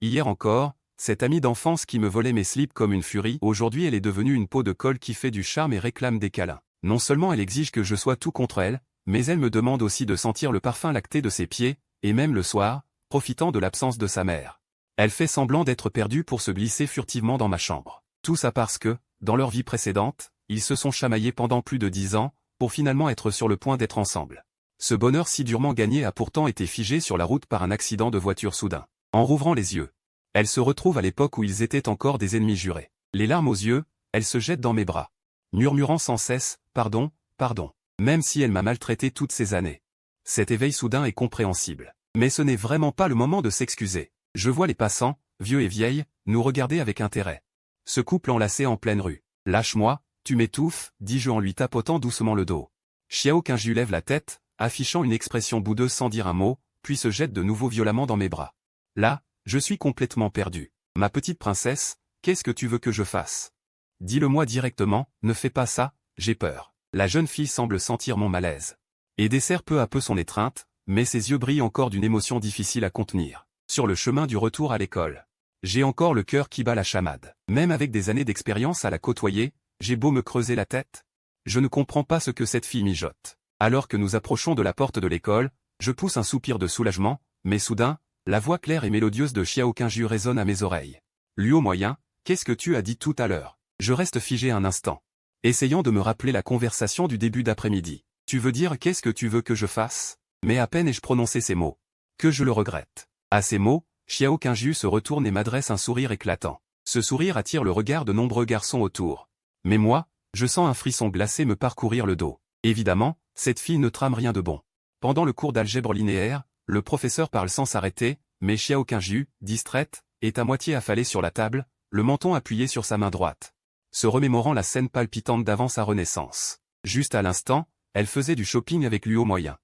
Hier encore, cette amie d'enfance qui me volait mes slips comme une furie, aujourd'hui elle est devenue une peau de colle qui fait du charme et réclame des câlins. Non seulement elle exige que je sois tout contre elle, mais elle me demande aussi de sentir le parfum lacté de ses pieds, et même le soir, profitant de l'absence de sa mère. Elle fait semblant d'être perdue pour se glisser furtivement dans ma chambre. Tout ça parce que, dans leur vie précédente, ils se sont chamaillés pendant plus de 10 ans, pour finalement être sur le point d'être ensemble. Ce bonheur si durement gagné a pourtant été figé sur la route par un accident de voiture soudain. En rouvrant les yeux, elle se retrouve à l'époque où ils étaient encore des ennemis jurés. Les larmes aux yeux, elle se jette dans mes bras, murmurant sans cesse « Pardon, pardon », même si elle m'a maltraité toutes ces années. Cet éveil soudain est compréhensible. Mais ce n'est vraiment pas le moment de s'excuser. Je vois les passants, vieux et vieilles, nous regarder avec intérêt. Ce couple enlacé en pleine rue. « Lâche-moi, tu m'étouffes », dis-je en lui tapotant doucement le dos. Xiao Qingju lève la tête, affichant une expression boudeuse sans dire un mot, puis se jette de nouveau violemment dans mes bras. Là, je suis complètement perdu. Ma petite princesse, qu'est-ce que tu veux que je fasse? Dis-le-moi directement, ne fais pas ça, j'ai peur. La jeune fille semble sentir mon malaise. Et desserre peu à peu son étreinte, mais ses yeux brillent encore d'une émotion difficile à contenir. Sur le chemin du retour à l'école, j'ai encore le cœur qui bat la chamade. Même avec des années d'expérience à la côtoyer, j'ai beau me creuser la tête. Je ne comprends pas ce que cette fille mijote. Alors que nous approchons de la porte de l'école, je pousse un soupir de soulagement, mais soudain, la voix claire et mélodieuse de Xiao Qingju résonne à mes oreilles. Luo moyen, qu'est-ce que tu as dit tout à l'heure? Je reste figé un instant, essayant de me rappeler la conversation du début d'après-midi. Tu veux dire qu'est-ce que tu veux que je fasse? Mais à peine ai-je prononcé ces mots, que je le regrette. À ces mots, Xiao Qingju se retourne et m'adresse un sourire éclatant. Ce sourire attire le regard de nombreux garçons autour. Mais moi, je sens un frisson glacé me parcourir le dos. Évidemment, cette fille ne trame rien de bon. Pendant le cours d'algèbre linéaire, le professeur parle sans s'arrêter, mais Xiao Qingju, distraite, est à moitié affalée sur la table, le menton appuyé sur sa main droite, se remémorant la scène palpitante d'avant sa renaissance. Juste à l'instant, elle faisait du shopping avec Luo moyen.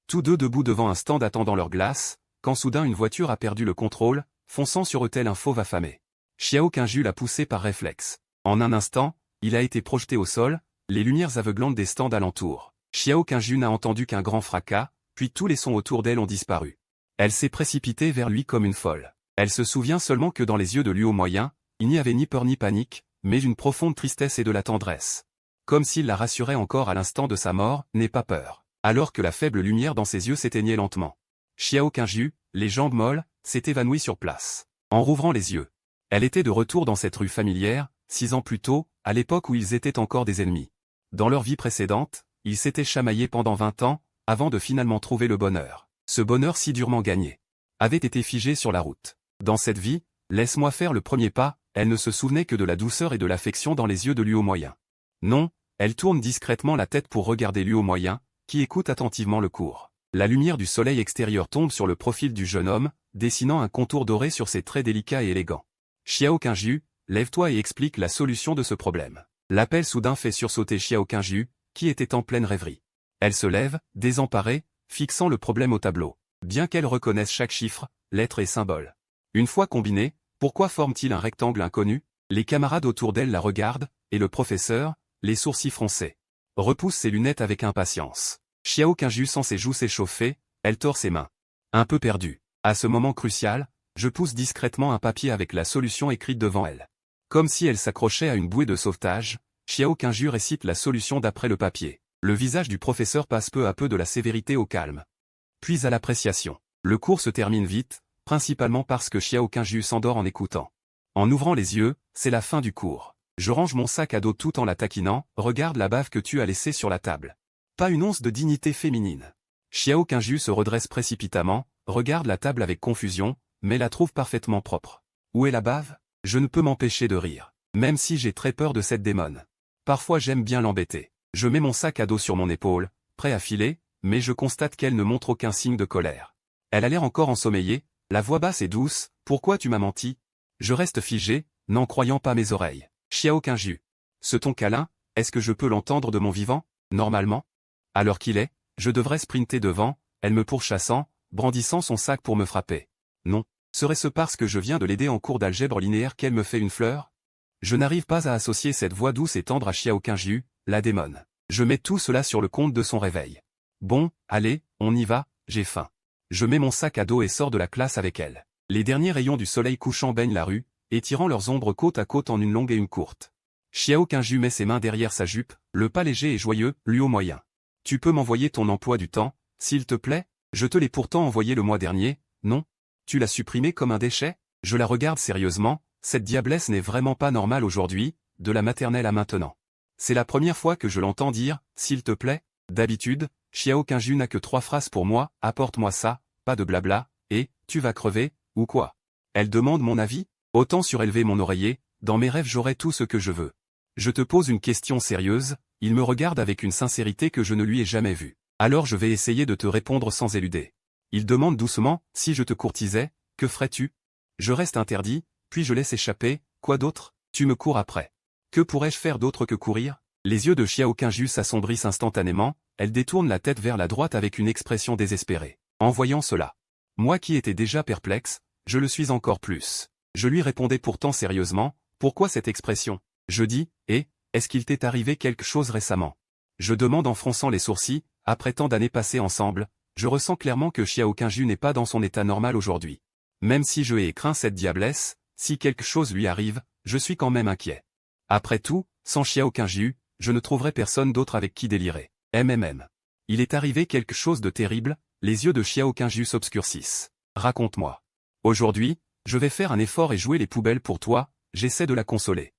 Tous deux debout devant un stand attendant leur glace, quand soudain une voiture a perdu le contrôle, fonçant sur eux tel un fauve affamé. Xiao Qingju l'a poussé par réflexe. En un instant, il a été projeté au sol, les lumières aveuglantes des stands alentour. Xiao Qingju n'a entendu qu'un grand fracas, puis tous les sons autour d'elle ont disparu. Elle s'est précipitée vers lui comme une folle. Elle se souvient seulement que dans les yeux de Luo moyen, il n'y avait ni peur ni panique, mais une profonde tristesse et de la tendresse. Comme s'il la rassurait encore à l'instant de sa mort, « N'aie pas peur », alors que la faible lumière dans ses yeux s'éteignait lentement. Xiao Qingju, les jambes molles, s'est évanouie sur place. En rouvrant les yeux, elle était de retour dans cette rue familière, 6 ans plus tôt, à l'époque où ils étaient encore des ennemis. Dans leur vie précédente, ils s'étaient chamaillés pendant 20 ans, avant de finalement trouver le bonheur. Ce bonheur si durement gagné avait été figé sur la route. Dans cette vie, laisse-moi faire le premier pas, elle ne se souvenait que de la douceur et de l'affection dans les yeux de Luo moyen. Non, elle tourne discrètement la tête pour regarder Luo moyen, qui écoute attentivement le cours. La lumière du soleil extérieur tombe sur le profil du jeune homme, dessinant un contour doré sur ses traits délicats et élégants. Xiao Qingju, lève-toi et explique la solution de ce problème. L'appel soudain fait sursauter Xiao Qingju, qui était en pleine rêverie. Elle se lève, désemparée, fixant le problème au tableau. Bien qu'elle reconnaisse chaque chiffre, lettre et symbole. Une fois combiné, pourquoi forme-t-il un rectangle inconnu? Les camarades autour d'elle la regardent, et le professeur, les sourcils froncés, repousse ses lunettes avec impatience. Xiao Qingju sent ses joues s'échauffer, elle tord ses mains. Un peu perdue. À ce moment crucial, je pousse discrètement un papier avec la solution écrite devant elle. Comme si elle s'accrochait à une bouée de sauvetage, Xiao Qingju récite la solution d'après le papier. Le visage du professeur passe peu à peu de la sévérité au calme, puis à l'appréciation. Le cours se termine vite, principalement parce que Xiao Qingju s'endort en écoutant. En ouvrant les yeux, c'est la fin du cours. Je range mon sac à dos tout en la taquinant, regarde la bave que tu as laissée sur la table. Pas une once de dignité féminine. Xiao Qingju se redresse précipitamment, regarde la table avec confusion, mais la trouve parfaitement propre. Où est la bave? Je ne peux m'empêcher de rire, même si j'ai très peur de cette démone. Parfois j'aime bien l'embêter. Je mets mon sac à dos sur mon épaule, prêt à filer, mais je constate qu'elle ne montre aucun signe de colère. Elle a l'air encore ensommeillée, la voix basse et douce, « Pourquoi tu m'as menti ?» Je reste figé, n'en croyant pas mes oreilles. Xiao Qingju. Ce ton câlin, est-ce que je peux l'entendre de mon vivant? Normalement. À l'heure qu'il est, je devrais sprinter devant, elle me pourchassant, brandissant son sac pour me frapper. Non. Serait-ce parce que je viens de l'aider en cours d'algèbre linéaire qu'elle me fait une fleur? Je n'arrive pas à associer cette voix douce et tendre à Xiao Qingju, la démone. Je mets tout cela sur le compte de son réveil. Bon, allez, on y va, j'ai faim. Je mets mon sac à dos et sors de la classe avec elle. Les derniers rayons du soleil couchant baignent la rue, étirant leurs ombres côte à côte en une longue et une courte. Xiao Qingju met ses mains derrière sa jupe, le pas léger et joyeux, lui au moyen. Tu peux m'envoyer ton emploi du temps, s'il te plaît? Je te l'ai pourtant envoyé le mois dernier, non? Tu l'as supprimé comme un déchet? Je la regarde sérieusement, cette diablesse n'est vraiment pas normale aujourd'hui, de la maternelle à maintenant. C'est la première fois que je l'entends dire, s'il te plaît. D'habitude, Xiao Qingju n'a que 3 phrases pour moi, apporte-moi ça, pas de blabla, et, tu vas crever, ou quoi? Elle demande mon avis? Autant surélever mon oreiller, dans mes rêves j'aurai tout ce que je veux. Je te pose une question sérieuse, il me regarde avec une sincérité que je ne lui ai jamais vue. Alors je vais essayer de te répondre sans éluder. Il demande doucement, si je te courtisais, que ferais-tu? Je reste interdit, puis je laisse échapper, quoi d'autre? Tu me cours après. Que pourrais-je faire d'autre que courir? Les yeux de Xiao Qingju s'assombrissent instantanément, elle détourne la tête vers la droite avec une expression désespérée. En voyant cela, moi qui étais déjà perplexe, je le suis encore plus. Je lui répondais pourtant sérieusement, pourquoi cette expression? Je dis, est-ce qu'il t'est arrivé quelque chose récemment? Je demande en fronçant les sourcils, après tant d'années passées ensemble, je ressens clairement que Xiao Qingju n'est pas dans son état normal aujourd'hui. Même si je hais craint cette diablesse, si quelque chose lui arrive, je suis quand même inquiet. Après tout, sans Xiao Qingju, je ne trouverai personne d'autre avec qui délirer. Il est arrivé quelque chose de terrible, les yeux de Xiao Qingju s'obscurcissent. Raconte-moi. Aujourd'hui, je vais faire un effort et jouer les poubelles pour toi, j'essaie de la consoler.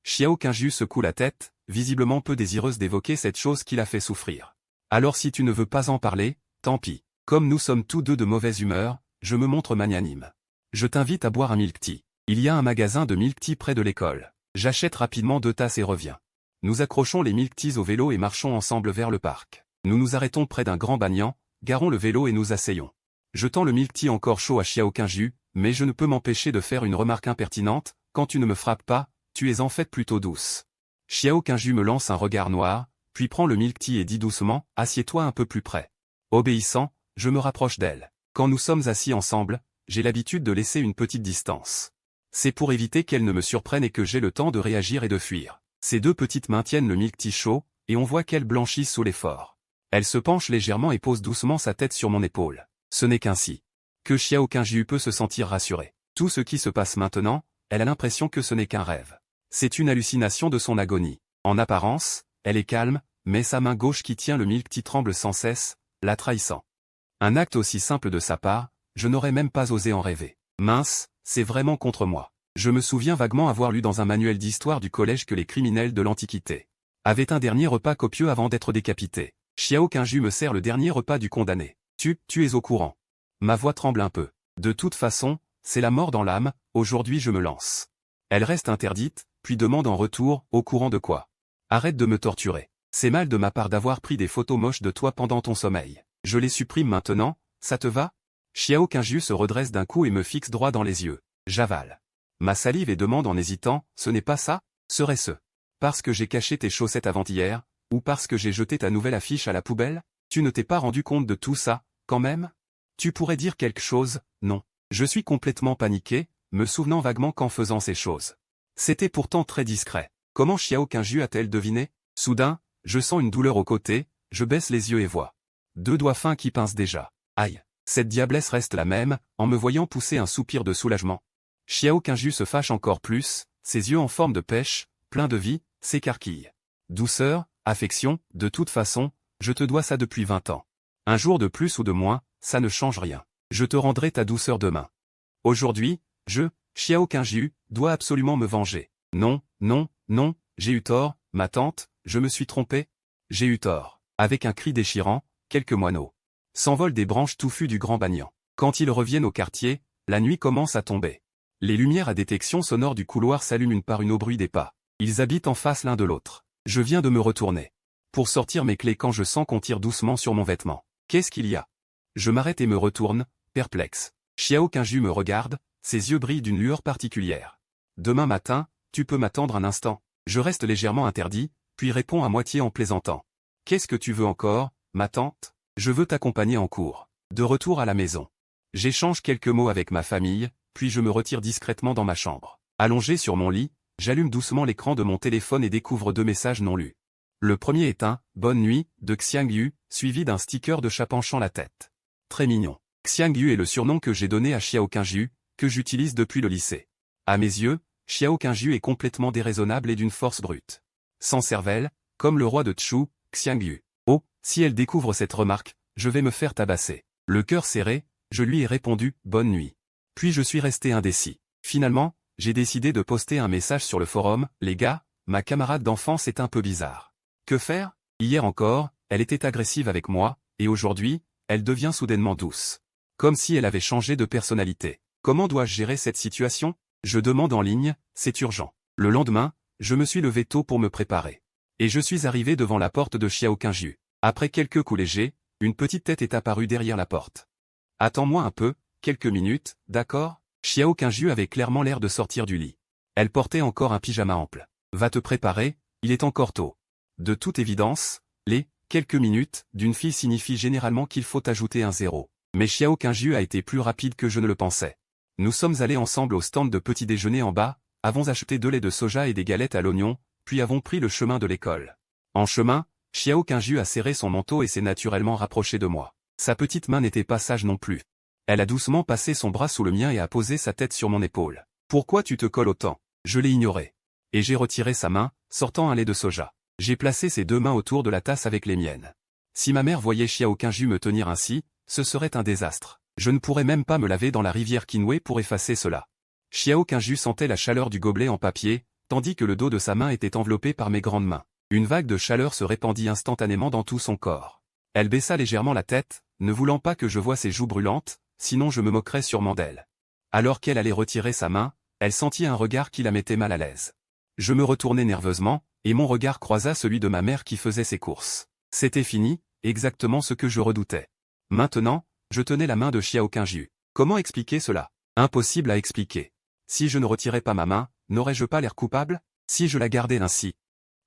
Xiao Qingju secoue la tête, visiblement peu désireuse d'évoquer cette chose qui l'a fait souffrir. Alors si tu ne veux pas en parler, tant pis. Comme nous sommes tous deux de mauvaise humeur, je me montre magnanime. Je t'invite à boire un milk tea. Il y a un magasin de milk tea près de l'école. J'achète rapidement 2 tasses et reviens. Nous accrochons les milk teas au vélo et marchons ensemble vers le parc. Nous nous arrêtons près d'un grand banyan, garons le vélo et nous asseyons. Je tends le milk tea encore chaud à Xiao Qingju, mais je ne peux m'empêcher de faire une remarque impertinente, quand tu ne me frappes pas, tu es en fait plutôt douce. Xiao Qingju me lance un regard noir, puis prend le milk tea et dit doucement, assieds-toi un peu plus près. Obéissant, je me rapproche d'elle. Quand nous sommes assis ensemble, j'ai l'habitude de laisser une petite distance. C'est pour éviter qu'elle ne me surprenne et que j'ai le temps de réagir et de fuir. Ces 2 petites mains tiennent le milk tea chaud, et on voit qu'elle blanchit sous l'effort. Elle se penche légèrement et pose doucement sa tête sur mon épaule. Ce n'est qu'ainsi que Xiao Qingju peut se sentir rassuré. Tout ce qui se passe maintenant, elle a l'impression que ce n'est qu'un rêve. C'est une hallucination de son agonie. En apparence, elle est calme, mais sa main gauche qui tient le milk tea tremble sans cesse, la trahissant. Un acte aussi simple de sa part, je n'aurais même pas osé en rêver. Mince, c'est vraiment contre moi. Je me souviens vaguement avoir lu dans un manuel d'histoire du collège que les criminels de l'Antiquité avaient un dernier repas copieux avant d'être décapités. Xiao Qingju me sert le dernier repas du condamné. Tu es au courant. Ma voix tremble un peu. De toute façon, c'est la mort dans l'âme, aujourd'hui je me lance. Elle reste interdite, puis demande en retour, au courant de quoi? Arrête de me torturer. C'est mal de ma part d'avoir pris des photos moches de toi pendant ton sommeil. Je les supprime maintenant, ça te va? Xiao Qingju se redresse d'un coup et me fixe droit dans les yeux. J'avale ma salive et demande en hésitant, ce n'est pas ça? Serait-ce parce que j'ai caché tes chaussettes avant-hier, ou parce que j'ai jeté ta nouvelle affiche à la poubelle? Tu ne t'es pas rendu compte de tout ça, quand même? Tu pourrais dire quelque chose, non? Je suis complètement paniqué, me souvenant vaguement qu'en faisant ces choses. C'était pourtant très discret. Comment Xiao Qingju a-t-elle deviné? Soudain, je sens une douleur au côté, je baisse les yeux et vois 2 doigts fins qui pincent déjà. Aïe! Cette diablesse reste la même, en me voyant pousser un soupir de soulagement. Xiao Qingju se fâche encore plus, ses yeux en forme de pêche, pleins de vie, s'écarquillent. Douceur, affection, de toute façon, je te dois ça depuis 20 ans. Un jour de plus ou de moins, ça ne change rien. Je te rendrai ta douceur demain. Aujourd'hui, Xiao Qingju, dois absolument me venger. Non, non, non, j'ai eu tort, ma tante, je me suis trompé. J'ai eu tort. Avec un cri déchirant, quelques moineaux s'envolent des branches touffues du grand banyan. Quand ils reviennent au quartier, la nuit commence à tomber. Les lumières à détection sonore du couloir s'allument une par une au bruit des pas. Ils habitent en face l'un de l'autre. Je viens de me retourner pour sortir mes clés quand je sens qu'on tire doucement sur mon vêtement. Qu'est-ce qu'il y a? Je m'arrête et me retourne, perplexe. Xiao Qingju me regarde, ses yeux brillent d'une lueur particulière. Demain matin, tu peux m'attendre un instant. Je reste légèrement interdit, puis réponds à moitié en plaisantant. Qu'est-ce que tu veux encore, ma tante? Je veux t'accompagner en cours. De retour à la maison. J'échange quelques mots avec ma famille, puis je me retire discrètement dans ma chambre. Allongé sur mon lit, j'allume doucement l'écran de mon téléphone et découvre 2 messages non lus. Le premier est un « Bonne nuit » de Xiangyu, suivi d'un sticker de chat penchant la tête. Très mignon. Xiangyu est le surnom que j'ai donné à Xiao Qingju, que j'utilise depuis le lycée. À mes yeux, Xiao Qingyu est complètement déraisonnable et d'une force brute. Sans cervelle, comme le roi de Chu, Xiangyu. Oh, si elle découvre cette remarque, je vais me faire tabasser. Le cœur serré, je lui ai répondu « Bonne nuit ». Puis je suis resté indécis. Finalement, j'ai décidé de poster un message sur le forum « Les gars, ma camarade d'enfance est un peu bizarre. Que faire ? Hier encore, elle était agressive avec moi, et aujourd'hui, elle devient soudainement douce. Comme si elle avait changé de personnalité. Comment dois-je gérer cette situation ? Je demande en ligne, c'est urgent. Le lendemain, je me suis levé tôt pour me préparer. Et je suis arrivé devant la porte de Xiao Qingyu. Après quelques coups légers, une petite tête est apparue derrière la porte. Attends-moi un peu, quelques minutes, d'accord ? Xiao Qingyu avait clairement l'air de sortir du lit. Elle portait encore un pyjama ample. Va te préparer, il est encore tôt. De toute évidence, les quelques minutes d'une fille signifient généralement qu'il faut ajouter un zéro. Mais Xiao Qingyu a été plus rapide que je ne le pensais. Nous sommes allés ensemble au stand de petit déjeuner en bas, avons acheté 2 laits de soja et des galettes à l'oignon, puis avons pris le chemin de l'école. En chemin, Xiao Qingyu a serré son manteau et s'est naturellement rapproché de moi. Sa petite main n'était pas sage non plus. Elle a doucement passé son bras sous le mien et a posé sa tête sur mon épaule. Pourquoi tu te colles autant ? Je l'ai ignoré. Et j'ai retiré sa main, sortant un lait de soja. J'ai placé ses 2 mains autour de la tasse avec les miennes. Si ma mère voyait Xiao Qingyu me tenir ainsi, ce serait un désastre. Je ne pourrais même pas me laver dans la rivière Qinhui pour effacer cela. Xiao Qingyu sentait la chaleur du gobelet en papier, tandis que le dos de sa main était enveloppé par mes grandes mains. Une vague de chaleur se répandit instantanément dans tout son corps. Elle baissa légèrement la tête, ne voulant pas que je voie ses joues brûlantes, sinon je me moquerais sûrement d'elle. Alors qu'elle allait retirer sa main, elle sentit un regard qui la mettait mal à l'aise. Je me retournai nerveusement, et mon regard croisa celui de ma mère qui faisait ses courses. C'était fini, exactement ce que je redoutais. Maintenant, je tenais la main de Xiao Qingyu. Comment expliquer cela ? Impossible à expliquer. Si je ne retirais pas ma main, n'aurais-je pas l'air coupable ? Si je la gardais ainsi ?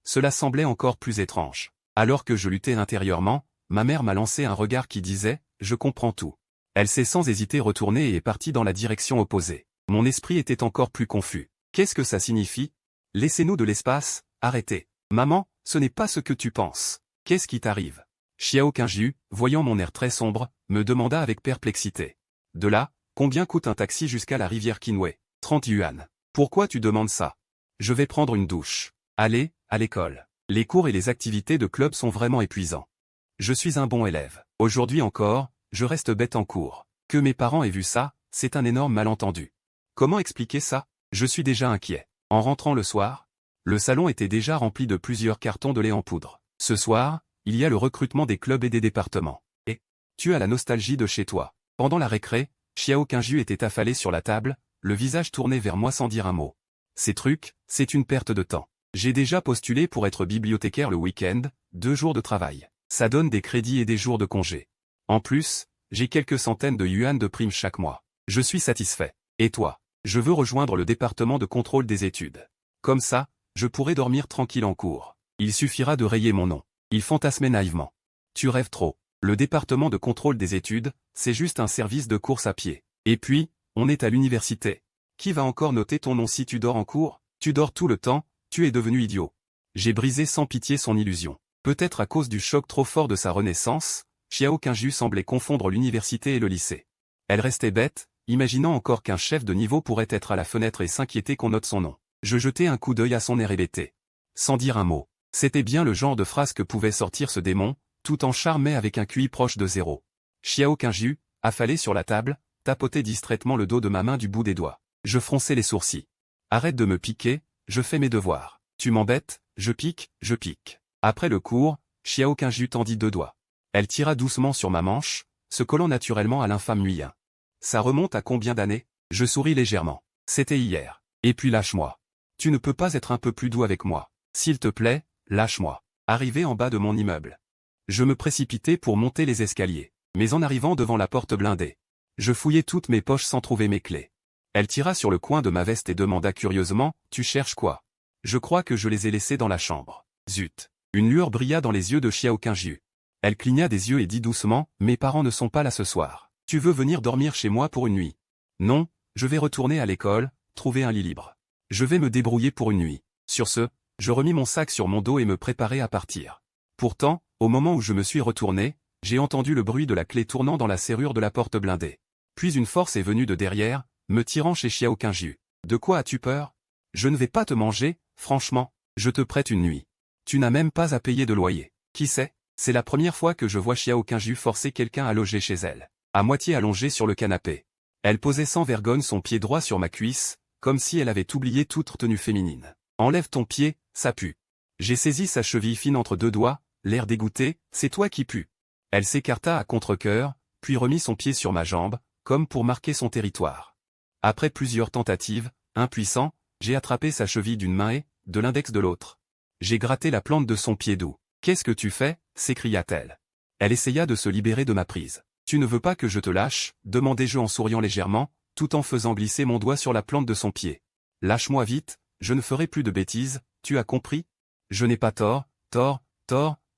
Cela semblait encore plus étrange. Alors que je luttais intérieurement, ma mère m'a lancé un regard qui disait « Je comprends tout ». Elle s'est sans hésiter retournée et est partie dans la direction opposée. Mon esprit était encore plus confus. Qu'est-ce que ça signifie ? Laissez-nous de l'espace, arrêtez. Maman, ce n'est pas ce que tu penses. Qu'est-ce qui t'arrive ? Xiao Qingyu, voyant mon air très sombre, me demanda avec perplexité. De là, combien coûte un taxi jusqu'à la rivière Qinhui ? 30 yuan. Pourquoi tu demandes ça ? Je vais prendre une douche. Allez, à l'école. Les cours et les activités de club sont vraiment épuisants. Je suis un bon élève. Aujourd'hui encore, je reste bête en cours. Que mes parents aient vu ça, c'est un énorme malentendu. Comment expliquer ça ? Je suis déjà inquiet. En rentrant le soir, le salon était déjà rempli de plusieurs cartons de lait en poudre. Ce soir, il y a le recrutement des clubs et des départements. Et tu as la nostalgie de chez toi. Pendant la récré, Xiao Qingyu était affalé sur la table, le visage tourné vers moi sans dire un mot. Ces trucs, c'est une perte de temps. J'ai déjà postulé pour être bibliothécaire le week-end, 2 jours de travail. Ça donne des crédits et des jours de congé. En plus, j'ai quelques centaines de yuan de primes chaque mois. Je suis satisfait. Et toi ? Je veux rejoindre le département de contrôle des études. Comme ça, je pourrai dormir tranquille en cours. Il suffira de rayer mon nom. Il fantasmait naïvement. Tu rêves trop. Le département de contrôle des études, c'est juste un service de course à pied. Et puis, on est à l'université. Qui va encore noter ton nom si tu dors en cours ? Tu dors tout le temps, tu es devenu idiot. J'ai brisé sans pitié son illusion. Peut-être à cause du choc trop fort de sa renaissance, Xiao Qingyu semblait confondre l'université et le lycée. Elle restait bête, imaginant encore qu'un chef de niveau pourrait être à la fenêtre et s'inquiéter qu'on note son nom. Je jetai un coup d'œil à son air hébété. Sans dire un mot. C'était bien le genre de phrase que pouvait sortir ce démon, tout en charmé avec un QI proche de 0. Xiao Qingyu, affalé sur la table, tapotait distraitement le dos de ma main du bout des doigts. Je fronçai les sourcils. Arrête de me piquer, je fais mes devoirs. Tu m'embêtes, je pique, je pique. Après le cours, Xiao Qingyu tendit 2 doigts. Elle tira doucement sur ma manche, se collant naturellement à l'infâme nuyen. Ça remonte à combien d'années ? Je souris légèrement. C'était hier. Et puis lâche-moi. Tu ne peux pas être un peu plus doux avec moi. S'il te plaît, lâche-moi. Arrivé en bas de mon immeuble. Je me précipitai pour monter les escaliers. Mais en arrivant devant la porte blindée, je fouillai toutes mes poches sans trouver mes clés. Elle tira sur le coin de ma veste et demanda curieusement, « Tu cherches quoi ?» Je crois que je les ai laissés dans la chambre. Zut. Une lueur brilla dans les yeux de Xiao Qingyu. Elle cligna des yeux et dit doucement, « Mes parents ne sont pas là ce soir. Tu veux venir dormir chez moi pour une nuit ? » Non, je vais retourner à l'école, trouver un lit libre. Je vais me débrouiller pour une nuit. Sur ce, je remis mon sac sur mon dos et me préparai à partir. Pourtant, au moment où je me suis retourné, j'ai entendu le bruit de la clé tournant dans la serrure de la porte blindée. Puis une force est venue de derrière, me tirant chez Xiao Qingyu. De quoi as-tu peur? Je ne vais pas te manger, franchement, je te prête une nuit. Tu n'as même pas à payer de loyer. Qui sait? C'est la première fois que je vois Xiao Qingyu forcer quelqu'un à loger chez elle. À moitié allongée sur le canapé. Elle posait sans vergogne son pied droit sur ma cuisse, comme si elle avait oublié toute tenue féminine. Enlève ton pied, ça pue. J'ai saisi sa cheville fine entre deux doigts, l'air dégoûté, c'est toi qui pue. Elle s'écarta à contre-cœur, puis remit son pied sur ma jambe, comme pour marquer son territoire. Après plusieurs tentatives, impuissant, j'ai attrapé sa cheville d'une main et, de l'index de l'autre. J'ai gratté la plante de son pied doux. Qu'est-ce que tu fais? S'écria-t-elle. Elle essaya de se libérer de ma prise. Tu ne veux pas que je te lâche? Demandai-je en souriant légèrement, tout en faisant glisser mon doigt sur la plante de son pied. Lâche-moi vite, je ne ferai plus de bêtises, tu as compris? Je n'ai pas tort,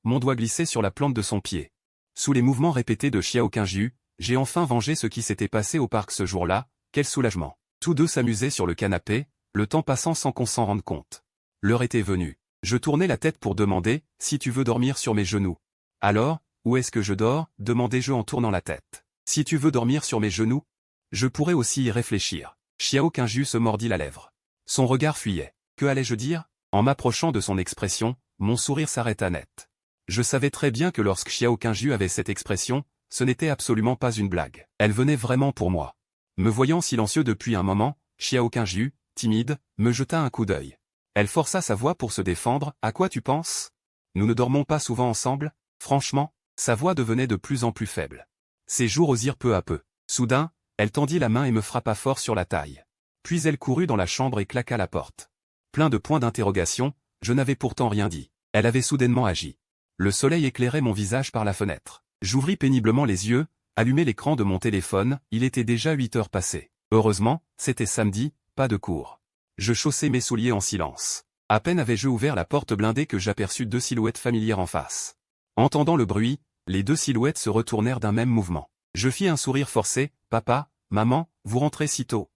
mon doigt glissait sur la plante de son pied. Sous les mouvements répétés de Xiao Qingyu, j'ai enfin vengé ce qui s'était passé au parc ce jour-là, quel soulagement. Tous deux s'amusaient sur le canapé, le temps passant sans qu'on s'en rende compte. L'heure était venue. Je tournai la tête pour demander, si tu veux dormir sur mes genoux. Alors, où est-ce que je dors? Demandai-je en tournant la tête. Si tu veux dormir sur mes genoux? Je pourrais aussi y réfléchir. Xiao Qingyu se mordit la lèvre. Son regard fuyait. Que allais-je dire? En m'approchant de son expression, mon sourire s'arrêta net. Je savais très bien que lorsque Xiao Qingyu avait cette expression, ce n'était absolument pas une blague. Elle venait vraiment pour moi. Me voyant silencieux depuis un moment, Xiao Qingyu, timide, me jeta un coup d'œil. Elle força sa voix pour se défendre. À quoi tu penses? Nous ne dormons pas souvent ensemble? Franchement, sa voix devenait de plus en plus faible. Ses joues rosirent peu à peu. Soudain, elle tendit la main et me frappa fort sur la taille. Puis elle courut dans la chambre et claqua la porte. Plein de points d'interrogation, je n'avais pourtant rien dit. Elle avait soudainement agi. Le soleil éclairait mon visage par la fenêtre. J'ouvris péniblement les yeux, allumai l'écran de mon téléphone, il était déjà 8 heures passées. Heureusement, c'était samedi, pas de cours. Je chaussai mes souliers en silence. À peine avais-je ouvert la porte blindée que j'aperçus deux silhouettes familières en face. Entendant le bruit, les deux silhouettes se retournèrent d'un même mouvement. Je fis un sourire forcé. Papa, maman, vous rentrez si tôt.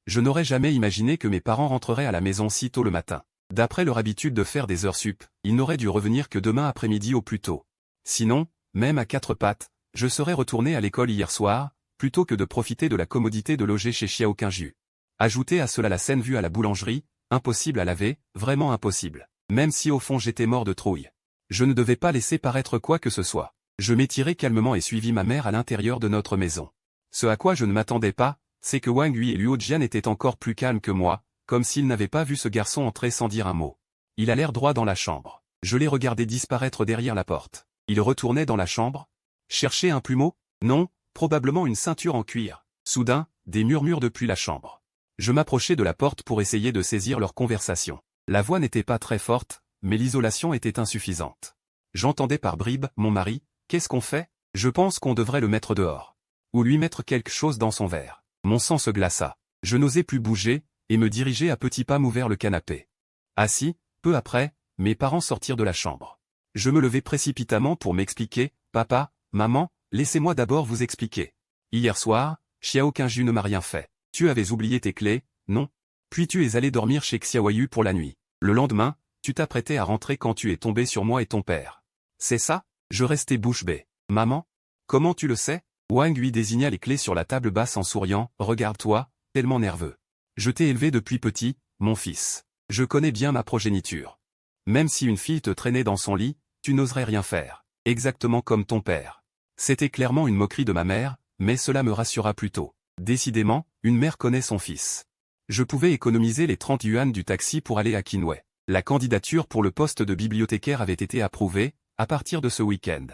Je n'aurais jamais imaginé que mes parents rentreraient à la maison si tôt le matin. D'après leur habitude de faire des heures sup, ils n'auraient dû revenir que demain après-midi au plus tôt. Sinon, même à quatre pattes, je serais retourné à l'école hier soir, plutôt que de profiter de la commodité de loger chez Xiao Qingyu. Ajoutez à cela la scène vue à la boulangerie, impossible à laver, vraiment impossible. Même si au fond j'étais mort de trouille. Je ne devais pas laisser paraître quoi que ce soit. Je m'étirai calmement et suivis ma mère à l'intérieur de notre maison. Ce à quoi je ne m'attendais pas, c'est que Wang Hui et Luo Jian étaient encore plus calmes que moi, comme s'ils n'avaient pas vu ce garçon entrer sans dire un mot. Il allait droit dans la chambre. Je l'ai regardé disparaître derrière la porte. Il retournait dans la chambre? Chercher un plumeau? Non, probablement une ceinture en cuir. Soudain, des murmures depuis la chambre. Je m'approchai de la porte pour essayer de saisir leur conversation. La voix n'était pas très forte, mais l'isolation était insuffisante. J'entendais par bribes, mon mari, qu'est-ce qu'on fait? Je pense qu'on devrait le mettre dehors. Ou lui mettre quelque chose dans son verre. Mon sang se glaça. Je n'osais plus bouger, et me diriger à petits pas vers le canapé. Assis, peu après, mes parents sortirent de la chambre. Je me levai précipitamment pour m'expliquer. Papa, maman, laissez-moi d'abord vous expliquer. Hier soir, Xiao Qingyu ne m'a rien fait. Tu avais oublié tes clés, non? Puis tu es allé dormir chez Xiaoyu pour la nuit. Le lendemain, tu t'apprêtais à rentrer quand tu es tombé sur moi et ton père. C'est ça? Je restais bouche bée. Maman? Comment tu le sais? Wang lui désigna les clés sur la table basse en souriant. Regarde-toi, tellement nerveux. Je t'ai élevé depuis petit, mon fils. Je connais bien ma progéniture. Même si une fille te traînait dans son lit, tu n'oserais rien faire. Exactement comme ton père. C'était clairement une moquerie de ma mère, mais cela me rassura plutôt. Décidément, une mère connaît son fils. Je pouvais économiser les 30 yuan du taxi pour aller à Qinwei. La candidature pour le poste de bibliothécaire avait été approuvée, à partir de ce week-end.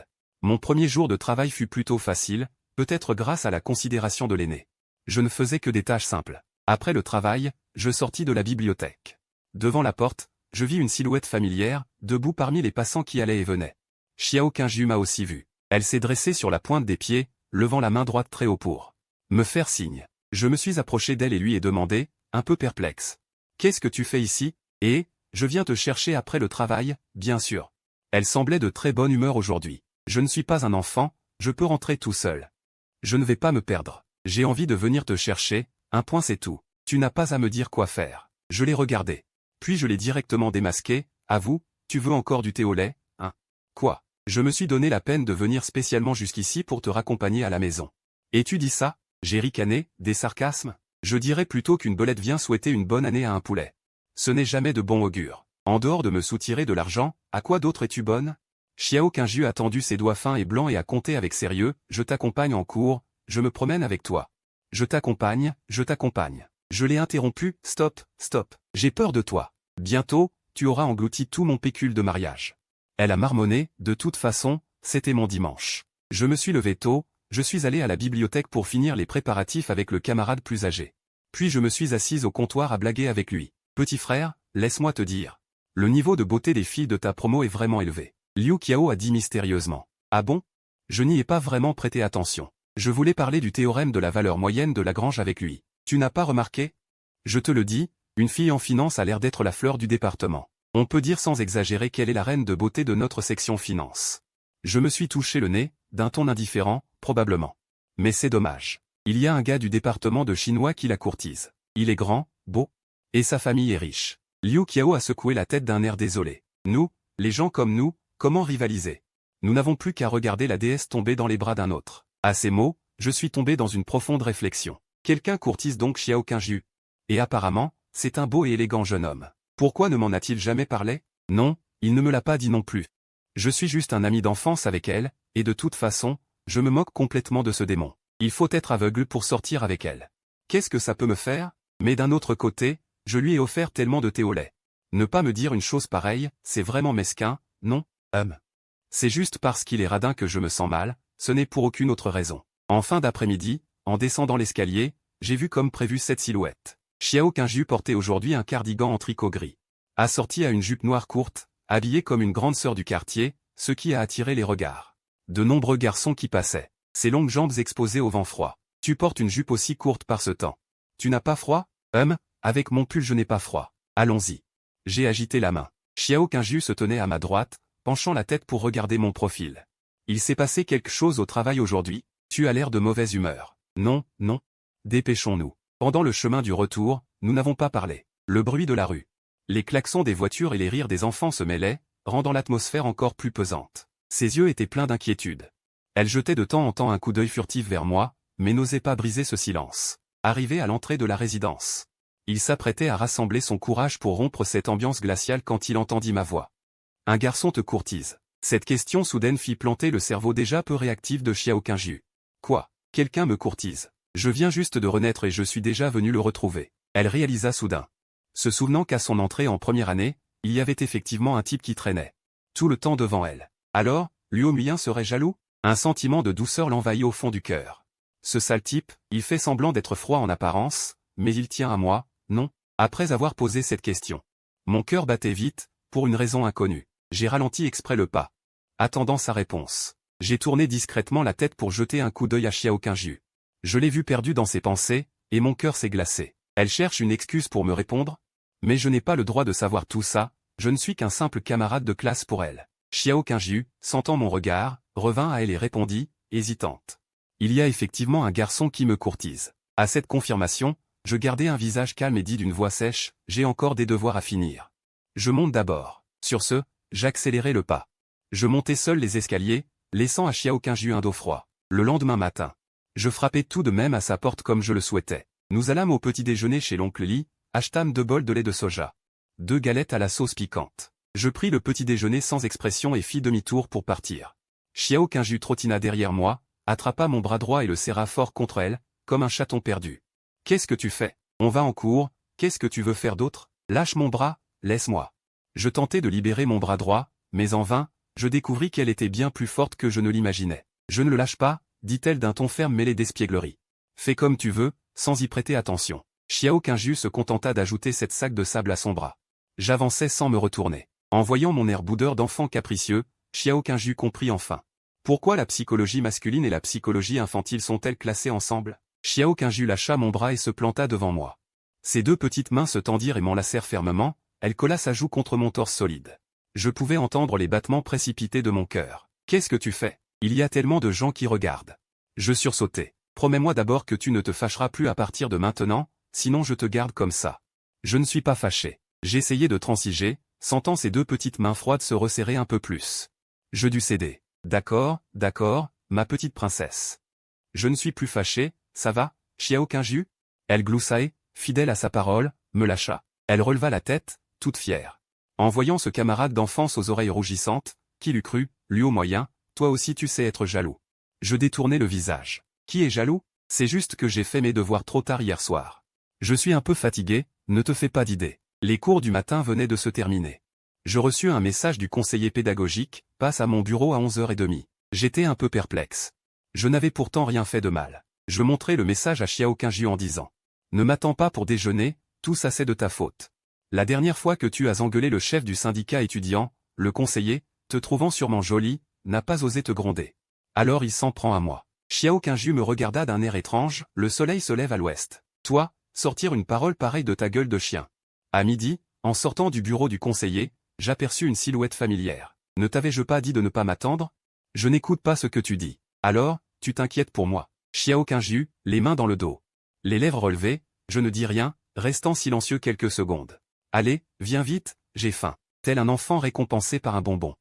Mon premier jour de travail fut plutôt facile, peut-être grâce à la considération de l'aîné. Je ne faisais que des tâches simples. Après le travail, je sortis de la bibliothèque. Devant la porte, je vis une silhouette familière, debout parmi les passants qui allaient et venaient. Xiao Qingyu m'a aussi vu. Elle s'est dressée sur la pointe des pieds, levant la main droite très haut pour me faire signe. Je me suis approché d'elle et lui ai demandé, un peu perplexe. Qu'est-ce que tu fais ici? Et, je viens te chercher après le travail, bien sûr. Elle semblait de très bonne humeur aujourd'hui. Je ne suis pas un enfant, je peux rentrer tout seul. Je ne vais pas me perdre. J'ai envie de venir te chercher, un point c'est tout. Tu n'as pas à me dire quoi faire. Je l'ai regardé. Puis je l'ai directement démasqué. À vous, tu veux encore du thé au lait, hein? Quoi? Je me suis donné la peine de venir spécialement jusqu'ici pour te raccompagner à la maison. Et tu dis ça? J'ai ricané, des sarcasmes? Je dirais plutôt qu'une belette vient souhaiter une bonne année à un poulet. Ce n'est jamais de bon augure. En dehors de me soutirer de l'argent, à quoi d'autre es-tu bonne? Xiao Qingju a tendu ses doigts fins et blancs et a compté avec sérieux, je t'accompagne en cours, je me promène avec toi. Je t'accompagne, je t'accompagne. Je l'ai interrompu, stop, stop. J'ai peur de toi. Bientôt, tu auras englouti tout mon pécule de mariage. Elle a marmonné, de toute façon, c'était mon dimanche. Je me suis levé tôt, je suis allé à la bibliothèque pour finir les préparatifs avec le camarade plus âgé. Puis je me suis assise au comptoir à blaguer avec lui. Petit frère, laisse-moi te dire. Le niveau de beauté des filles de ta promo est vraiment élevé. Liu Qiao a dit mystérieusement. Ah bon? Je n'y ai pas vraiment prêté attention. Je voulais parler du théorème de la valeur moyenne de Lagrange avec lui. Tu n'as pas remarqué? Je te le dis, une fille en finance a l'air d'être la fleur du département. On peut dire sans exagérer qu'elle est la reine de beauté de notre section finance. Je me suis touché le nez, d'un ton indifférent, probablement. Mais c'est dommage. Il y a un gars du département de chinois qui la courtise. Il est grand, beau, et sa famille est riche. Liu Qiao a secoué la tête d'un air désolé. Nous, les gens comme nous, comment rivaliser? Nous n'avons plus qu'à regarder la déesse tomber dans les bras d'un autre. À ces mots, je suis tombé dans une profonde réflexion. Quelqu'un courtise donc Xiao Qingju. Et apparemment, c'est un beau et élégant jeune homme. Pourquoi ne m'en a-t-il jamais parlé? Non, il ne me l'a pas dit non plus. Je suis juste un ami d'enfance avec elle, et de toute façon, je me moque complètement de ce démon. Il faut être aveugle pour sortir avec elle. Qu'est-ce que ça peut me faire? Mais d'un autre côté, je lui ai offert tellement de thé au lait. Ne pas me dire une chose pareille, c'est vraiment mesquin, non? C'est juste parce qu'il est radin que je me sens mal, ce n'est pour aucune autre raison. En fin d'après-midi, en descendant l'escalier, j'ai vu comme prévu cette silhouette. Xiao Qingju portait aujourd'hui un cardigan en tricot gris. Assorti à une jupe noire courte, habillée comme une grande sœur du quartier, ce qui a attiré les regards. De nombreux garçons qui passaient. Ses longues jambes exposées au vent froid. Tu portes une jupe aussi courte par ce temps. Tu n'as pas froid? Avec mon pull je n'ai pas froid. Allons-y. J'ai agité la main. Xiao Qingju se tenait à ma droite, penchant la tête pour regarder mon profil. Il s'est passé quelque chose au travail aujourd'hui? Tu as l'air de mauvaise humeur. Non, non. Dépêchons-nous. Pendant le chemin du retour, nous n'avons pas parlé. Le bruit de la rue. Les klaxons des voitures et les rires des enfants se mêlaient, rendant l'atmosphère encore plus pesante. Ses yeux étaient pleins d'inquiétude. Elle jetait de temps en temps un coup d'œil furtif vers moi, mais n'osait pas briser ce silence. Arrivé à l'entrée de la résidence, il s'apprêtait à rassembler son courage pour rompre cette ambiance glaciale quand il entendit ma voix. Un garçon te courtise. Cette question soudaine fit planter le cerveau déjà peu réactif de Xiao Qingju. Quoi? Quelqu'un me courtise? Je viens juste de renaître et je suis déjà venu le retrouver. Elle réalisa soudain. Se souvenant qu'à son entrée en première année, il y avait effectivement un type qui traînait. Tout le temps devant elle. Alors, Luo Muyin serait jaloux? Un sentiment de douceur l'envahit au fond du cœur. Ce sale type, il fait semblant d'être froid en apparence, mais il tient à moi, non? Après avoir posé cette question. Mon cœur battait vite, pour une raison inconnue. J'ai ralenti exprès le pas. Attendant sa réponse. J'ai tourné discrètement la tête pour jeter un coup d'œil à Xiao Qingju. Je l'ai vu perdu dans ses pensées, et mon cœur s'est glacé. Elle cherche une excuse pour me répondre? Mais je n'ai pas le droit de savoir tout ça, je ne suis qu'un simple camarade de classe pour elle. Xiao Qingju, sentant mon regard, revint à elle et répondit, hésitante. Il y a effectivement un garçon qui me courtise. À cette confirmation, je gardai un visage calme et dis d'une voix sèche, j'ai encore des devoirs à finir. Je monte d'abord. Sur ce, j'accélérai le pas. Je montai seul les escaliers, laissant à Xiao Qingju un dos froid. Le lendemain matin, je frappai tout de même à sa porte comme je le souhaitais. Nous allâmes au petit déjeuner chez l'oncle Li, achetâmes 2 bols de lait de soja. 2 galettes à la sauce piquante. Je pris le petit déjeuner sans expression et fis demi-tour pour partir. Xiao Qingju trottina derrière moi, attrapa mon bras droit et le serra fort contre elle, comme un chaton perdu. Qu'est-ce que tu fais? On va en cours, qu'est-ce que tu veux faire d'autre? Lâche mon bras, laisse-moi. Je tentai de libérer mon bras droit, mais en vain, je découvris qu'elle était bien plus forte que je ne l'imaginais. Je ne le lâche pas, dit-elle d'un ton ferme mêlé d'espièglerie. Fais comme tu veux, sans y prêter attention. Xiao Qingju se contenta d'ajouter cette sac de sable à son bras. J'avançais sans me retourner. En voyant mon air boudeur d'enfant capricieux, Xiao Qingju comprit enfin. Pourquoi la psychologie masculine et la psychologie infantile sont-elles classées ensemble? Xiao Qingju lâcha mon bras et se planta devant moi. Ses 2 petites mains se tendirent et m'enlacèrent fermement, elle colla sa joue contre mon torse solide. Je pouvais entendre les battements précipités de mon cœur. Qu'est-ce que tu fais? Il y a tellement de gens qui regardent. Je sursautai. Promets-moi d'abord que tu ne te fâcheras plus à partir de maintenant, sinon je te garde comme ça. Je ne suis pas fâché. J'essayai de transiger, sentant ses 2 petites mains froides se resserrer un peu plus. Je dus céder. D'accord, d'accord, ma petite princesse. Je ne suis plus fâché, ça va, Xiao Qingju? Elle gloussa et, fidèle à sa parole, me lâcha. Elle releva la tête, toute fière. En voyant ce camarade d'enfance aux oreilles rougissantes, qui l'eût cru, lui au moyen, toi aussi tu sais être jaloux. Je détournai le visage. Qui est jaloux? C'est juste que j'ai fait mes devoirs trop tard hier soir. Je suis un peu fatigué, ne te fais pas d'idée. Les cours du matin venaient de se terminer. Je reçus un message du conseiller pédagogique, passe à mon bureau à 11h30. J'étais un peu perplexe. Je n'avais pourtant rien fait de mal. Je montrai le message à Xiao Qingju en disant. Ne m'attends pas pour déjeuner, tout ça c'est de ta faute. La dernière fois que tu as engueulé le chef du syndicat étudiant, le conseiller, te trouvant sûrement jolie, n'a pas osé te gronder. Alors il s'en prend à moi. Xiao Qingju me regarda d'un air étrange, le soleil se lève à l'ouest. Toi, sortir une parole pareille de ta gueule de chien. À midi, en sortant du bureau du conseiller, j'aperçus une silhouette familière. Ne t'avais-je pas dit de ne pas m'attendre? Je n'écoute pas ce que tu dis. Alors, tu t'inquiètes pour moi. Xiao Qingju, les mains dans le dos. Les lèvres relevées, je ne dis rien, restant silencieux quelques secondes. Allez, viens vite, j'ai faim. Tel un enfant récompensé par un bonbon.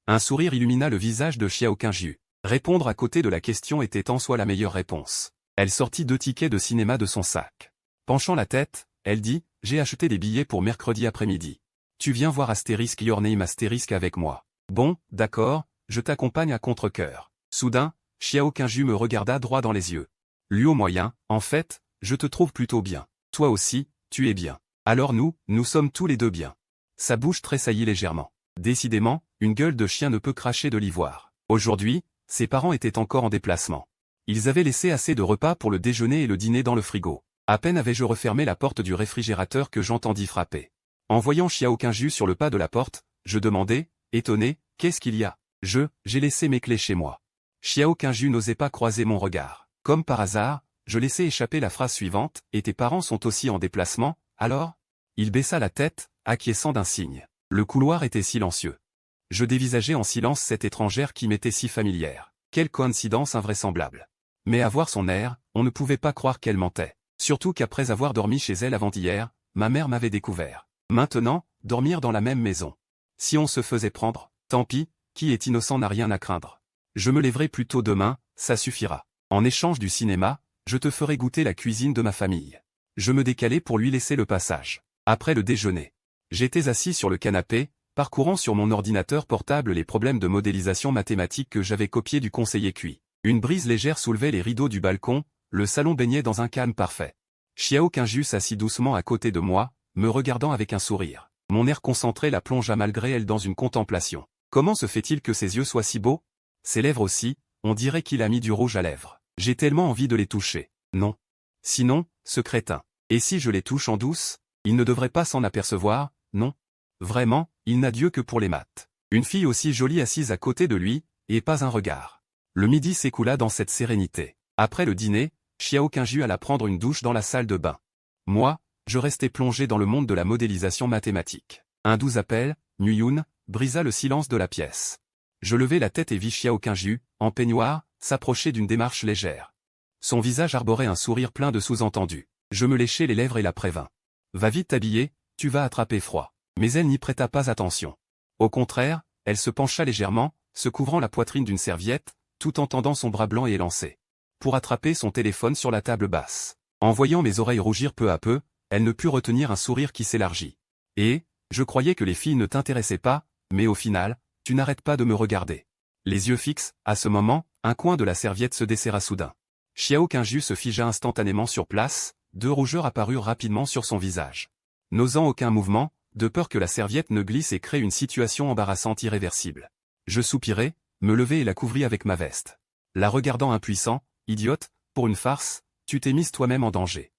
Un sourire illumina le visage de Xiao Qingju. Répondre à côté de la question était en soi la meilleure réponse. Elle sortit 2 tickets de cinéma de son sac. Penchant la tête, elle dit, j'ai acheté des billets pour mercredi après-midi. Tu viens voir Astérisque Your Name Astérisque avec moi. Bon, d'accord, je t'accompagne à contre-cœur. Soudain, Xiao Qingju me regarda droit dans les yeux. Lui au moyen, en fait, je te trouve plutôt bien. Toi aussi, tu es bien. Alors nous sommes tous les deux bien. Sa bouche tressaillit légèrement. Décidément, une gueule de chien ne peut cracher de l'ivoire. Aujourd'hui, ses parents étaient encore en déplacement. Ils avaient laissé assez de repas pour le déjeuner et le dîner dans le frigo. À peine avais-je refermé la porte du réfrigérateur que j'entendis frapper. En voyant Xiao Qingju sur le pas de la porte, je demandai, étonné, qu'est-ce qu'il y a? J'ai laissé mes clés chez moi. Xiao Qingju n'osait pas croiser mon regard. Comme par hasard, je laissai échapper la phrase suivante, et tes parents sont aussi en déplacement, alors? Il baissa la tête, acquiesçant d'un signe. Le couloir était silencieux. Je dévisageais en silence cette étrangère qui m'était si familière. Quelle coïncidence invraisemblable. Mais à voir son air, on ne pouvait pas croire qu'elle mentait. Surtout qu'après avoir dormi chez elle avant-hier, ma mère m'avait découvert. Maintenant, dormir dans la même maison. Si on se faisait prendre, tant pis, qui est innocent n'a rien à craindre. Je me lèverai plus tôt demain, ça suffira. En échange du cinéma, je te ferai goûter la cuisine de ma famille. Je me décalai pour lui laisser le passage. Après le déjeuner, j'étais assis sur le canapé, parcourant sur mon ordinateur portable les problèmes de modélisation mathématique que j'avais copiés du conseiller Cui. Une brise légère soulevait les rideaux du balcon, le salon baignait dans un calme parfait. Xiao Qingju s'assit doucement à côté de moi, me regardant avec un sourire. Mon air concentré la plongea malgré elle dans une contemplation. Comment se fait-il que ses yeux soient si beaux? Ses lèvres aussi, on dirait qu'il a mis du rouge à lèvres. J'ai tellement envie de les toucher. Non. Sinon, ce crétin. Et si je les touche en douce? Il ne devrait pas s'en apercevoir, non? Vraiment, il n'a d'yeux que pour les maths. Une fille aussi jolie assise à côté de lui, et pas un regard. Le midi s'écoula dans cette sérénité. Après le dîner, Xiao Qingju alla prendre une douche dans la salle de bain. Moi, je restais plongé dans le monde de la modélisation mathématique. Un doux appel, Nguyen, brisa le silence de la pièce. Je levai la tête et vis Xiao Qingju, en peignoir, s'approcher d'une démarche légère. Son visage arborait un sourire plein de sous-entendus. Je me léchai les lèvres et la prévins. Va vite t'habiller, tu vas attraper froid. Mais elle n'y prêta pas attention. Au contraire, elle se pencha légèrement, se couvrant la poitrine d'une serviette, tout en tendant son bras blanc et élancé. Pour attraper son téléphone sur la table basse. En voyant mes oreilles rougir peu à peu, elle ne put retenir un sourire qui s'élargit. Et, je croyais que les filles ne t'intéressaient pas, mais au final, tu n'arrêtes pas de me regarder. Les yeux fixes, à ce moment, un coin de la serviette se desserra soudain. Xiao Qingju se figea instantanément sur place, 2 rougeurs apparurent rapidement sur son visage. N'osant aucun mouvement, de peur que la serviette ne glisse et crée une situation embarrassante irréversible. Je soupirai, me levai et la couvris avec ma veste. La regardant impuissant, idiote, pour une farce, tu t'es mise toi-même en danger.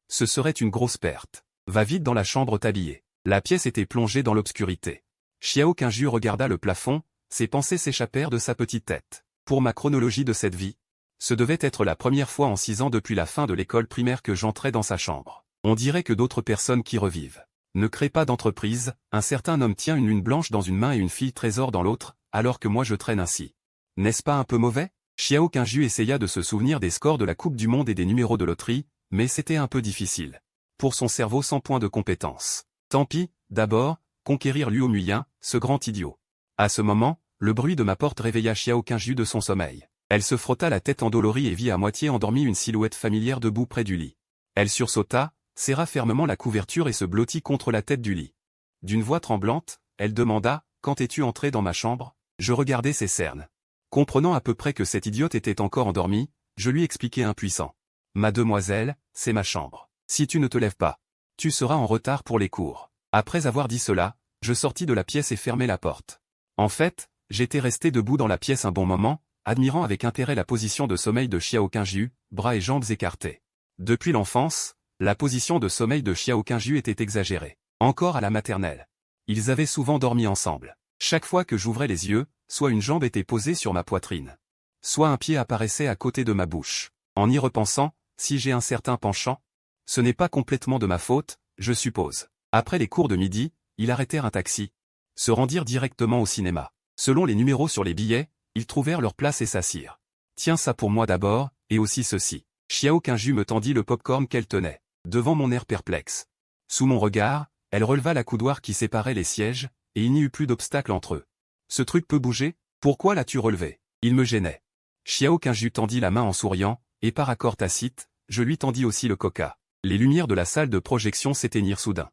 Ce serait une grosse perte. Va vite dans la chambre t'habiller. La pièce était plongée dans l'obscurité. Xiao Qingju regarda le plafond, ses pensées s'échappèrent de sa petite tête. Pour ma chronologie de cette vie, ce devait être la première fois en 6 ans depuis la fin de l'école primaire que j'entrais dans sa chambre. On dirait que d'autres personnes qui revivent. Ne crée pas d'entreprise, un certain homme tient une lune blanche dans une main et une fille trésor dans l'autre, alors que moi je traîne ainsi. N'est-ce pas un peu mauvais? Xiao Qingju essaya de se souvenir des scores de la Coupe du Monde et des numéros de loterie, mais c'était un peu difficile. Pour son cerveau sans point de compétence. Tant pis, d'abord, conquérir Luo Nguyen, ce grand idiot. À ce moment, le bruit de ma porte réveilla Xiao Qingju de son sommeil. Elle se frotta la tête endolorie et vit à moitié endormie une silhouette familière debout près du lit. Elle sursauta, serra fermement la couverture et se blottit contre la tête du lit. D'une voix tremblante, elle demanda « Quand es-tu entré dans ma chambre ?» Je regardais ses cernes. Comprenant à peu près que cette idiote était encore endormie, je lui expliquai impuissant. « Mademoiselle, c'est ma chambre. Si tu ne te lèves pas, tu seras en retard pour les cours. » Après avoir dit cela, je sortis de la pièce et fermai la porte. En fait, j'étais resté debout dans la pièce un bon moment, admirant avec intérêt la position de sommeil de Xiao Qingju, bras et jambes écartés. Depuis l'enfance, la position de sommeil de Xiao Qingju était exagérée. Encore à la maternelle. Ils avaient souvent dormi ensemble. Chaque fois que j'ouvrais les yeux, soit une jambe était posée sur ma poitrine, soit un pied apparaissait à côté de ma bouche. En y repensant, si j'ai un certain penchant, ce n'est pas complètement de ma faute, je suppose. Après les cours de midi, ils arrêtèrent un taxi, se rendirent directement au cinéma. Selon les numéros sur les billets, ils trouvèrent leur place et s'assirent. Tiens ça pour moi d'abord, et aussi ceci. Xiao Qingju me tendit le popcorn qu'elle tenait, devant mon air perplexe. Sous mon regard, elle releva la coudoir qui séparait les sièges, et il n'y eut plus d'obstacle entre eux. Ce truc peut bouger? Pourquoi l'as-tu relevé? Il me gênait. Xiao Qingju tendit la main en souriant, et par accord tacite, je lui tendis aussi le coca. Les lumières de la salle de projection s'éteignirent soudain.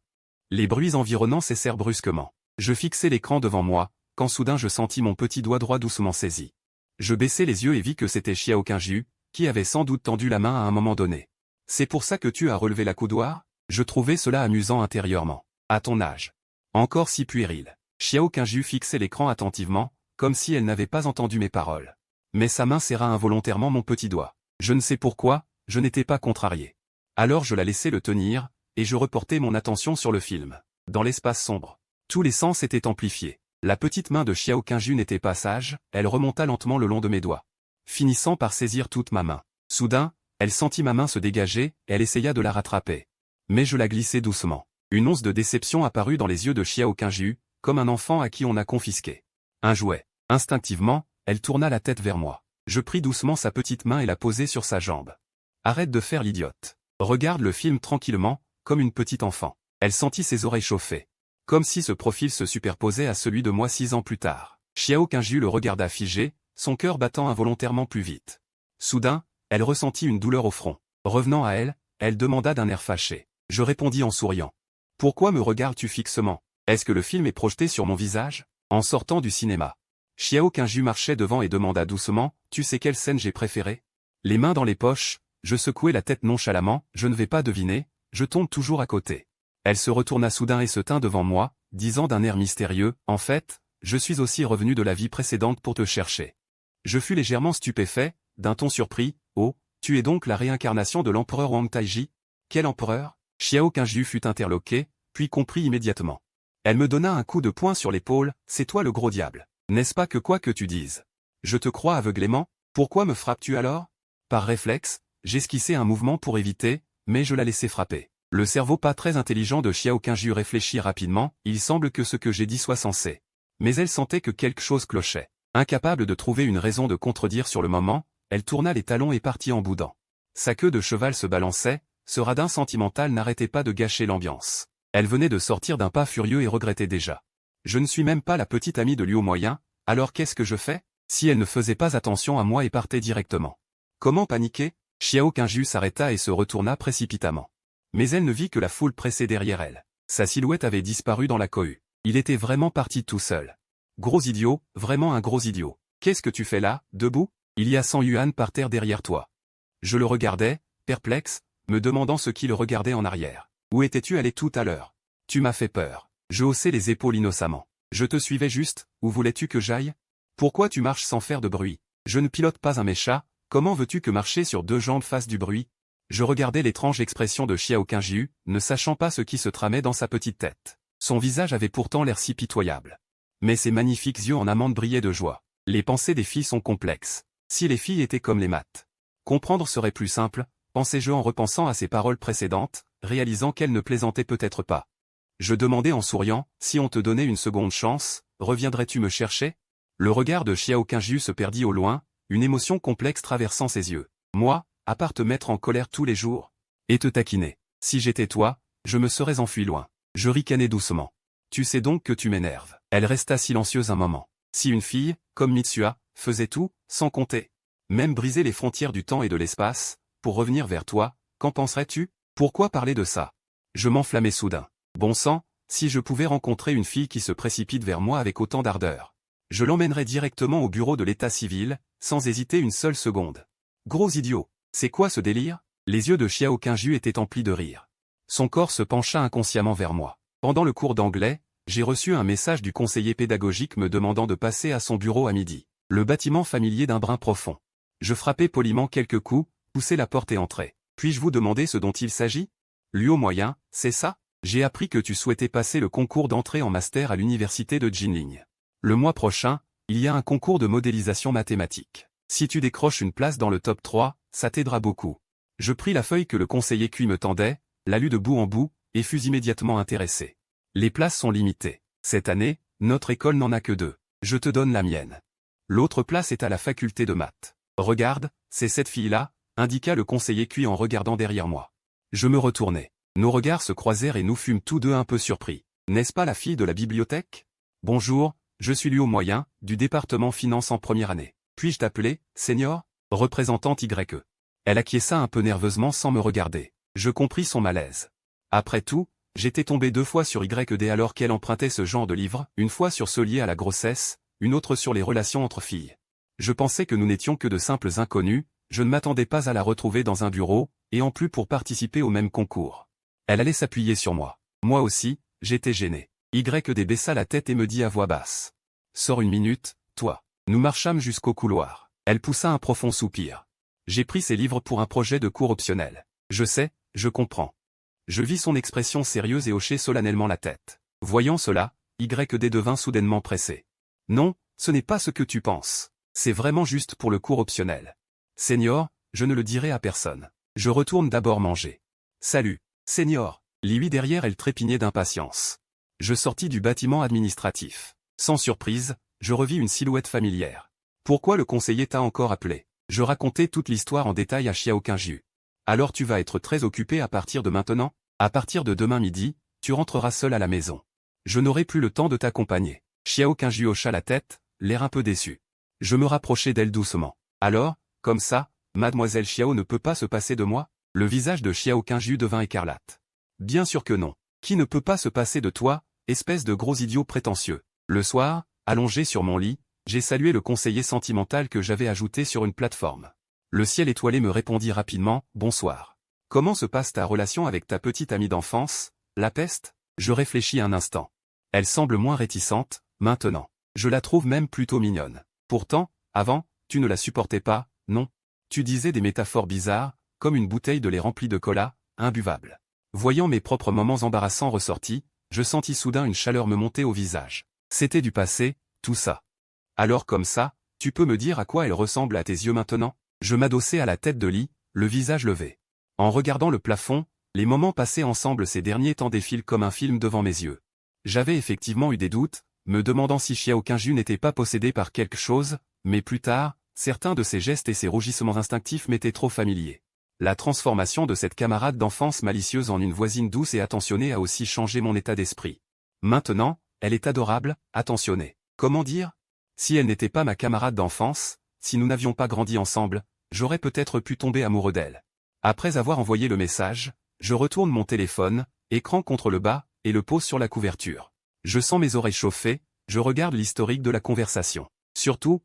Les bruits environnants cessèrent brusquement. Je fixai l'écran devant moi, quand soudain je sentis mon petit doigt droit doucement saisi. Je baissai les yeux et vis que c'était Xiao Qingju, qui avait sans doute tendu la main à un moment donné. « C'est pour ça que tu as relevé la coudoir ?» Je trouvais cela amusant intérieurement. À ton âge. Encore si puéril. Xiao Qingju fixait l'écran attentivement, comme si elle n'avait pas entendu mes paroles. Mais sa main serra involontairement mon petit doigt. Je ne sais pourquoi, je n'étais pas contrarié. Alors je la laissai le tenir, et je reportai mon attention sur le film. Dans l'espace sombre, tous les sens étaient amplifiés. La petite main de Xiao Qingju n'était pas sage, elle remonta lentement le long de mes doigts, finissant par saisir toute ma main. Soudain, elle sentit ma main se dégager, elle essaya de la rattraper. Mais je la glissai doucement. Une once de déception apparut dans les yeux de Xiao Qingju, comme un enfant à qui on a confisqué un jouet. Instinctivement, elle tourna la tête vers moi. Je pris doucement sa petite main et la posai sur sa jambe. Arrête de faire l'idiote. Regarde le film tranquillement, comme une petite enfant. Elle sentit ses oreilles chauffer. Comme si ce profil se superposait à celui de moi 6 ans plus tard. Xiao Qingju le regarda figé, son cœur battant involontairement plus vite. Soudain, elle ressentit une douleur au front. Revenant à elle, elle demanda d'un air fâché. Je répondis en souriant. « Pourquoi me regardes-tu fixement? Est-ce que le film est projeté sur mon visage ?» En sortant du cinéma, Xiao Qingju marchait devant et demanda doucement « Tu sais quelle scène j'ai préférée ?» Les mains dans les poches, je secouai la tête nonchalamment, je ne vais pas deviner, je tombe toujours à côté. Elle se retourna soudain et se tint devant moi, disant d'un air mystérieux « En fait, je suis aussi revenu de la vie précédente pour te chercher. » Je fus légèrement stupéfait, d'un ton surpris « Oh, tu es donc la réincarnation de l'empereur Wang Taiji ?»« Quel empereur ?» Xiao Qingju fut interloqué, puis comprit immédiatement. Elle me donna un coup de poing sur l'épaule, « C'est toi le gros diable. N'est-ce pas que quoi que tu dises? Je te crois aveuglément, pourquoi me frappes-tu alors ?» Par réflexe, j'esquissai un mouvement pour éviter, mais je la laissai frapper. Le cerveau pas très intelligent de Xiao Qingju réfléchit rapidement, il semble que ce que j'ai dit soit sensé. Mais elle sentait que quelque chose clochait. Incapable de trouver une raison de contredire sur le moment, elle tourna les talons et partit en boudant. Sa queue de cheval se balançait, ce radin sentimental n'arrêtait pas de gâcher l'ambiance. Elle venait de sortir d'un pas furieux et regrettait déjà. Je ne suis même pas la petite amie de Liu Moyen, alors qu'est-ce que je fais? Si elle ne faisait pas attention à moi et partait directement. Comment paniquer? Xiao Qingju s'arrêta et se retourna précipitamment. Mais elle ne vit que la foule pressée derrière elle. Sa silhouette avait disparu dans la cohue. Il était vraiment parti tout seul. Gros idiot, vraiment un gros idiot. Qu'est-ce que tu fais là, debout? Il y a 100 yuan par terre derrière toi. Je le regardais, perplexe, me demandant ce qui le regardait en arrière. Où étais-tu allé tout à l'heure? Tu m'as fait peur. Je haussai les épaules innocemment. Je te suivais juste, où voulais-tu que j'aille? Pourquoi tu marches sans faire de bruit? Je ne pilote pas un mécha, comment veux-tu que marcher sur 2 jambes fasse du bruit? Je regardais l'étrange expression de Xiao Qingju, ne sachant pas ce qui se tramait dans sa petite tête. Son visage avait pourtant l'air si pitoyable. Mais ses magnifiques yeux en amande brillaient de joie. Les pensées des filles sont complexes. Si les filles étaient comme les maths. Comprendre serait plus simple, pensais-je en repensant à ses paroles précédentes, réalisant qu'elle ne plaisantait peut-être pas. Je demandai en souriant, si on te donnait une seconde chance, reviendrais-tu me chercher? Le regard de Xiao Qingju se perdit au loin, une émotion complexe traversant ses yeux. Moi, à part te mettre en colère tous les jours, et te taquiner. Si j'étais toi, je me serais enfui loin. Je ricanai doucement. Tu sais donc que tu m'énerves. Elle resta silencieuse un moment. Si une fille, comme Mitsuha, faisait tout, sans compter, même briser les frontières du temps et de l'espace, pour revenir vers toi, qu'en penserais-tu? Pourquoi parler de ça? Je m'enflammais soudain. Bon sang, si je pouvais rencontrer une fille qui se précipite vers moi avec autant d'ardeur. Je l'emmènerais directement au bureau de l'état civil, sans hésiter une seule seconde. Gros idiot, c'est quoi ce délire? Les yeux de Xiao Qingju étaient emplis de rire. Son corps se pencha inconsciemment vers moi. Pendant le cours d'anglais, j'ai reçu un message du conseiller pédagogique me demandant de passer à son bureau à midi. Le bâtiment familier d'un brin profond. Je frappai poliment quelques coups, poussai la porte et entrai. Puis-je vous demander ce dont il s'agit? Luo Moyen, c'est ça? J'ai appris que tu souhaitais passer le concours d'entrée en master à l'université de Jinling. Le mois prochain, il y a un concours de modélisation mathématique. Si tu décroches une place dans le top 3, ça t'aidera beaucoup. Je pris la feuille que le conseiller Cui me tendait, la lus de bout en bout, et fus immédiatement intéressé. Les places sont limitées. Cette année, notre école n'en a que 2. Je te donne la mienne. L'autre place est à la faculté de maths. Regarde, c'est cette fille-là, indiqua le conseiller Cui en regardant derrière moi. Je me retournai. Nos regards se croisèrent et nous fûmes tous deux un peu surpris. N'est-ce pas la fille de la bibliothèque? Bonjour, je suis Luo Moyen, du département finance en première année. Puis-je t'appeler, senior? Représentante YE. Elle acquiesça un peu nerveusement sans me regarder. Je compris son malaise. Après tout, j'étais tombé 2 fois sur YD alors qu'elle empruntait ce genre de livre, une fois sur ceux liés à la grossesse, une autre sur les relations entre filles. Je pensais que nous n'étions que de simples inconnus, je ne m'attendais pas à la retrouver dans un bureau, et en plus pour participer au même concours. Elle allait s'appuyer sur moi. Moi aussi, j'étais gêné. YD baissa la tête et me dit à voix basse. Sors une minute, toi. Nous marchâmes jusqu'au couloir. Elle poussa un profond soupir. J'ai pris ces livres pour un projet de cours optionnel. Je sais, je comprends. Je vis son expression sérieuse et hochai solennellement la tête. Voyant cela, YD devint soudainement pressé. Non, ce n'est pas ce que tu penses. C'est vraiment juste pour le cours optionnel. Senior, je ne le dirai à personne. Je retourne d'abord manger. Salut, senior. Lui derrière elle trépignait d'impatience. Je sortis du bâtiment administratif. Sans surprise, je revis une silhouette familière. Pourquoi le conseiller t'a encore appelé? Je racontai toute l'histoire en détail à Xiao Qingju. Alors tu vas être très occupé à partir de maintenant? À partir de demain midi, tu rentreras seul à la maison. Je n'aurai plus le temps de t'accompagner. Xiao Qingju hocha la tête, l'air un peu déçu. Je me rapprochai d'elle doucement. Alors, comme ça, mademoiselle Xiao ne peut pas se passer de moi? Le visage de Xiao Qingju devint écarlate. Bien sûr que non. Qui ne peut pas se passer de toi, espèce de gros idiot prétentieux? Le soir, allongé sur mon lit, j'ai salué le conseiller sentimental que j'avais ajouté sur une plateforme. Le ciel étoilé me répondit rapidement, « Bonsoir. Comment se passe ta relation avec ta petite amie d'enfance, la peste ?» Je réfléchis un instant. Elle semble moins réticente, maintenant. Je la trouve même plutôt mignonne. Pourtant, avant, tu ne la supportais pas, non? Tu disais des métaphores bizarres, comme une bouteille de lait remplie de cola, imbuvable. Voyant mes propres moments embarrassants ressortis, je sentis soudain une chaleur me monter au visage. C'était du passé, tout ça. Alors comme ça, tu peux me dire à quoi elle ressemble à tes yeux maintenant? Je m'adossai à la tête de lit, le visage levé. En regardant le plafond, les moments passés ensemble ces derniers temps défilent comme un film devant mes yeux. J'avais effectivement eu des doutes, me demandant si Xiao Qingju n'était pas possédé par quelque chose, mais plus tard, certains de ses gestes et ses rougissements instinctifs m'étaient trop familiers. La transformation de cette camarade d'enfance malicieuse en une voisine douce et attentionnée a aussi changé mon état d'esprit. Maintenant, elle est adorable, attentionnée. Comment dire? Si elle n'était pas ma camarade d'enfance, si nous n'avions pas grandi ensemble, j'aurais peut-être pu tomber amoureux d'elle. Après avoir envoyé le message, je retourne mon téléphone, écran contre le bas, et le pose sur la couverture. Je sens mes oreilles chauffer, je regarde l'historique de la conversation. Surtout,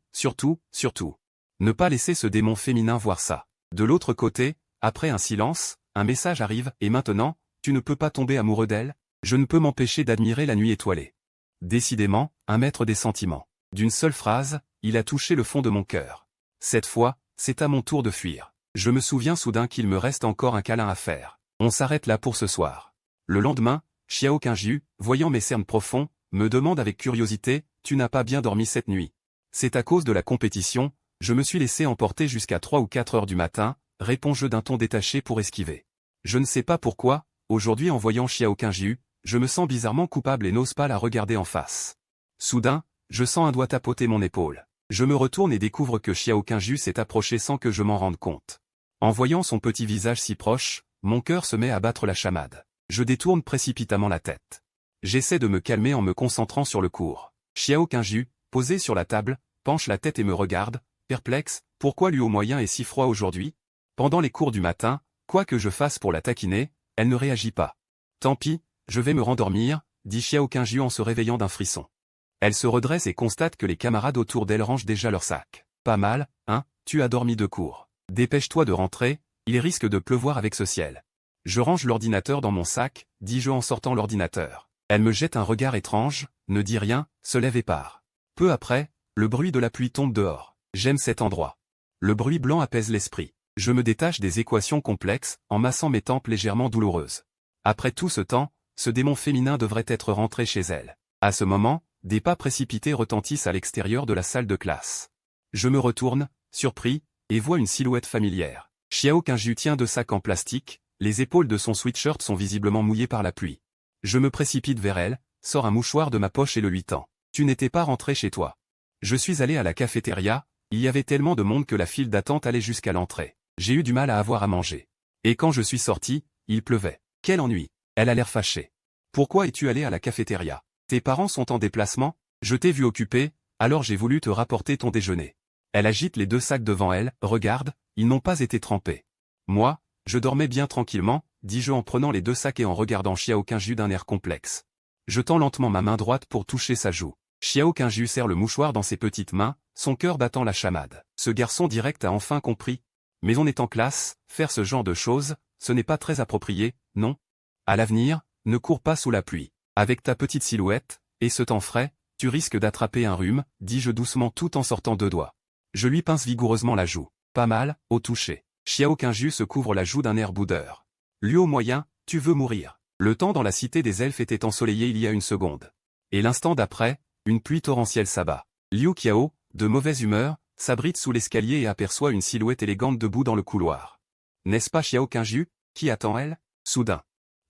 ne pas laisser ce démon féminin voir ça. De l'autre côté, après un silence, un message arrive, et maintenant, tu ne peux pas tomber amoureux d'elle? Je ne peux m'empêcher d'admirer la nuit étoilée. Décidément, un maître des sentiments. D'une seule phrase, il a touché le fond de mon cœur. Cette fois, c'est à mon tour de fuir. Je me souviens soudain qu'il me reste encore un câlin à faire. On s'arrête là pour ce soir. Le lendemain, Xiao Qingju, voyant mes cernes profonds, me demande avec curiosité, « Tu n'as pas bien dormi cette nuit ?» C'est à cause de la compétition, je me suis laissé emporter jusqu'à 3 ou 4 heures du matin, réponds-je d'un ton détaché pour esquiver. Je ne sais pas pourquoi, aujourd'hui en voyant Xiao Qingju, je me sens bizarrement coupable et n'ose pas la regarder en face. Soudain, je sens un doigt tapoter mon épaule. Je me retourne et découvre que Xiao Qingju s'est approché sans que je m'en rende compte. En voyant son petit visage si proche, mon cœur se met à battre la chamade. Je détourne précipitamment la tête. J'essaie de me calmer en me concentrant sur le cours. Xiao Qingju, posé sur la table, penche la tête et me regarde, perplexe, pourquoi Luo Moyen est si froid aujourd'hui? Pendant les cours du matin, quoi que je fasse pour la taquiner, elle ne réagit pas. Tant pis, je vais me rendormir, dit Xiao Qingju en se réveillant d'un frisson. Elle se redresse et constate que les camarades autour d'elle rangent déjà leur sac. Pas mal, hein, tu as dormi 2 cours. Dépêche-toi de rentrer, il risque de pleuvoir avec ce ciel. Je range l'ordinateur dans mon sac, dis-je en sortant l'ordinateur. Elle me jette un regard étrange, ne dit rien, se lève et part. Peu après, le bruit de la pluie tombe dehors. J'aime cet endroit. Le bruit blanc apaise l'esprit. Je me détache des équations complexes, en massant mes tempes légèrement douloureuses. Après tout ce temps, ce démon féminin devrait être rentré chez elle. À ce moment, des pas précipités retentissent à l'extérieur de la salle de classe. Je me retourne, surpris, et vois une silhouette familière. Xiao Qingju tient 2 sacs en plastique, les épaules de son sweatshirt sont visiblement mouillées par la pluie. Je me précipite vers elle, sors un mouchoir de ma poche et le lui tends. Tu n'étais pas rentré chez toi. Je suis allé à la cafétéria, il y avait tellement de monde que la file d'attente allait jusqu'à l'entrée. J'ai eu du mal à avoir à manger. Et quand je suis sorti, il pleuvait. Quel ennui. Elle a l'air fâchée. Pourquoi es-tu allé à la cafétéria? Tes parents sont en déplacement? Je t'ai vu occupé, alors j'ai voulu te rapporter ton déjeuner. Elle agite les 2 sacs devant elle, regarde, ils n'ont pas été trempés. Moi, je dormais bien tranquillement, dis-je en prenant les 2 sacs et en regardant Xiao Qingju d'un air complexe. Je tends lentement ma main droite pour toucher sa joue. Xiao Qingju serre le mouchoir dans ses petites mains, son cœur battant la chamade. Ce garçon direct a enfin compris. Mais on est en classe, faire ce genre de choses, ce n'est pas très approprié, non? À l'avenir, ne cours pas sous la pluie. Avec ta petite silhouette, et ce temps frais, tu risques d'attraper un rhume, dis-je doucement tout en sortant 2 doigts. Je lui pince vigoureusement la joue. Pas mal, au toucher. Xiao Qingju se couvre la joue d'un air boudeur. Luo moyen, tu veux mourir. Le temps dans la cité des elfes était ensoleillé il y a 1 seconde. Et l'instant d'après, une pluie torrentielle s'abat. Liu Qiao, de mauvaise humeur, s'abrite sous l'escalier et aperçoit une silhouette élégante debout dans le couloir. N'est-ce pas Xiao Qingju, qui attend elle? Soudain,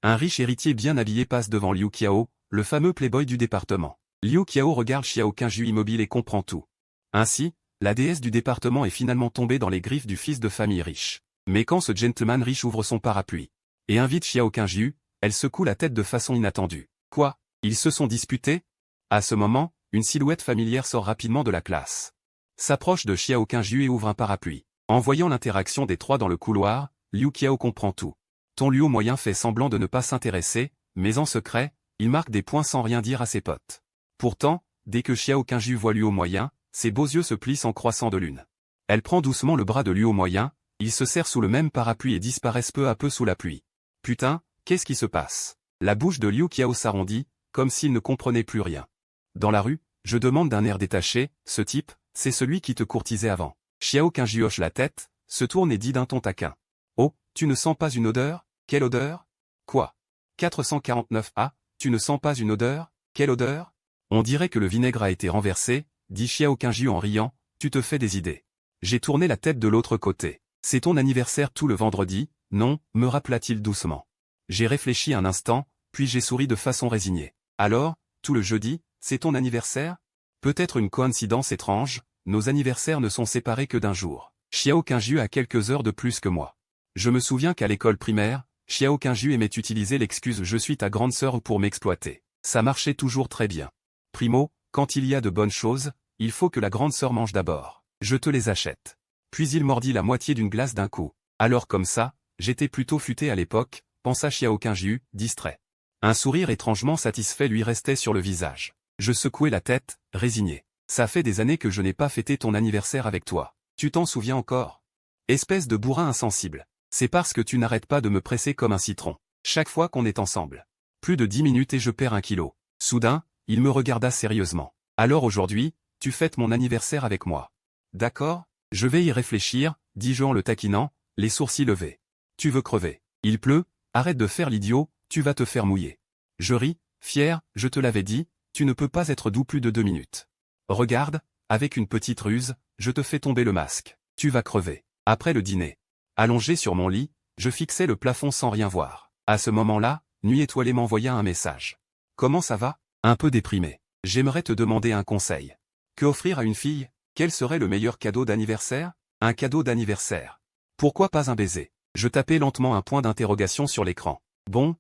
un riche héritier bien habillé passe devant Liu Qiao, le fameux playboy du département. Liu Qiao regarde Xiao Qingju immobile et comprend tout. Ainsi, la déesse du département est finalement tombée dans les griffes du fils de famille riche. Mais quand ce gentleman riche ouvre son parapluie et invite Xiao Qingju, elle secoue la tête de façon inattendue. Quoi? Ils se sont disputés? À ce moment, une silhouette familière sort rapidement de la classe. S'approche de Xiao Qingju et ouvre un parapluie. En voyant l'interaction des 3 dans le couloir, Liu Qiao comprend tout. Ton Luo moyen fait semblant de ne pas s'intéresser, mais en secret, il marque des points sans rien dire à ses potes. Pourtant, dès que Xiao Qingju voit Luo moyen, ses beaux yeux se plissent en croissant de lune. Elle prend doucement le bras de Luo moyen, ils se serrent sous le même parapluie et disparaissent peu à peu sous la pluie. Putain, qu'est-ce qui se passe? La bouche de Liu Qiao s'arrondit, comme s'il ne comprenait plus rien. Dans la rue, je demande d'un air détaché, ce type, c'est celui qui te courtisait avant. Xiao Qingju hoche la tête, se tourne et dit d'un ton taquin. Oh, tu ne sens pas une odeur? Quelle odeur? Quoi? 449A, tu ne sens pas une odeur? Quelle odeur? On dirait que le vinaigre a été renversé, dit Xiao Qingju en riant, tu te fais des idées. J'ai tourné la tête de l'autre côté. C'est ton anniversaire tout le vendredi, non, me rappela-t-il doucement. J'ai réfléchi un instant, puis j'ai souri de façon résignée. Alors, tout le jeudi, c'est ton anniversaire? Peut-être une coïncidence étrange, nos anniversaires ne sont séparés que d'1 jour. Xiao Qingju a quelques heures de plus que moi. Je me souviens qu'à l'école primaire, Xiao Qingju aimait utiliser l'excuse « je suis ta grande sœur » pour m'exploiter. Ça marchait toujours très bien. Primo, quand il y a de bonnes choses, il faut que la grande sœur mange d'abord. Je te les achète. Puis il mordit la moitié d'une glace d'un coup. Alors comme ça, j'étais plutôt futé à l'époque, pensa Xiao Qingju, distrait. Un sourire étrangement satisfait lui restait sur le visage. Je secouai la tête, résigné. Ça fait des années que je n'ai pas fêté ton anniversaire avec toi. Tu t'en souviens encore? Espèce de bourrin insensible. C'est parce que tu n'arrêtes pas de me presser comme un citron. Chaque fois qu'on est ensemble. Plus de 10 minutes et je perds 1 kilo. Soudain, il me regarda sérieusement. Alors aujourd'hui, tu fêtes mon anniversaire avec moi. D'accord? Je vais y réfléchir, dis-je en le taquinant, les sourcils levés. Tu veux crever. Il pleut, arrête de faire l'idiot, tu vas te faire mouiller. Je ris, fier, je te l'avais dit, tu ne peux pas être doux plus de 2 minutes. Regarde, avec une petite ruse, je te fais tomber le masque. Tu vas crever. Après le dîner. Allongé sur mon lit, je fixais le plafond sans rien voir. À ce moment-là, Nuit Étoilée m'envoya un message. Comment ça va? Un peu déprimé. J'aimerais te demander un conseil. Que offrir à une fille? Quel serait le meilleur cadeau d'anniversaire? Un cadeau d'anniversaire. Pourquoi pas un baiser? Je tapais lentement un point d'interrogation sur l'écran. Bon.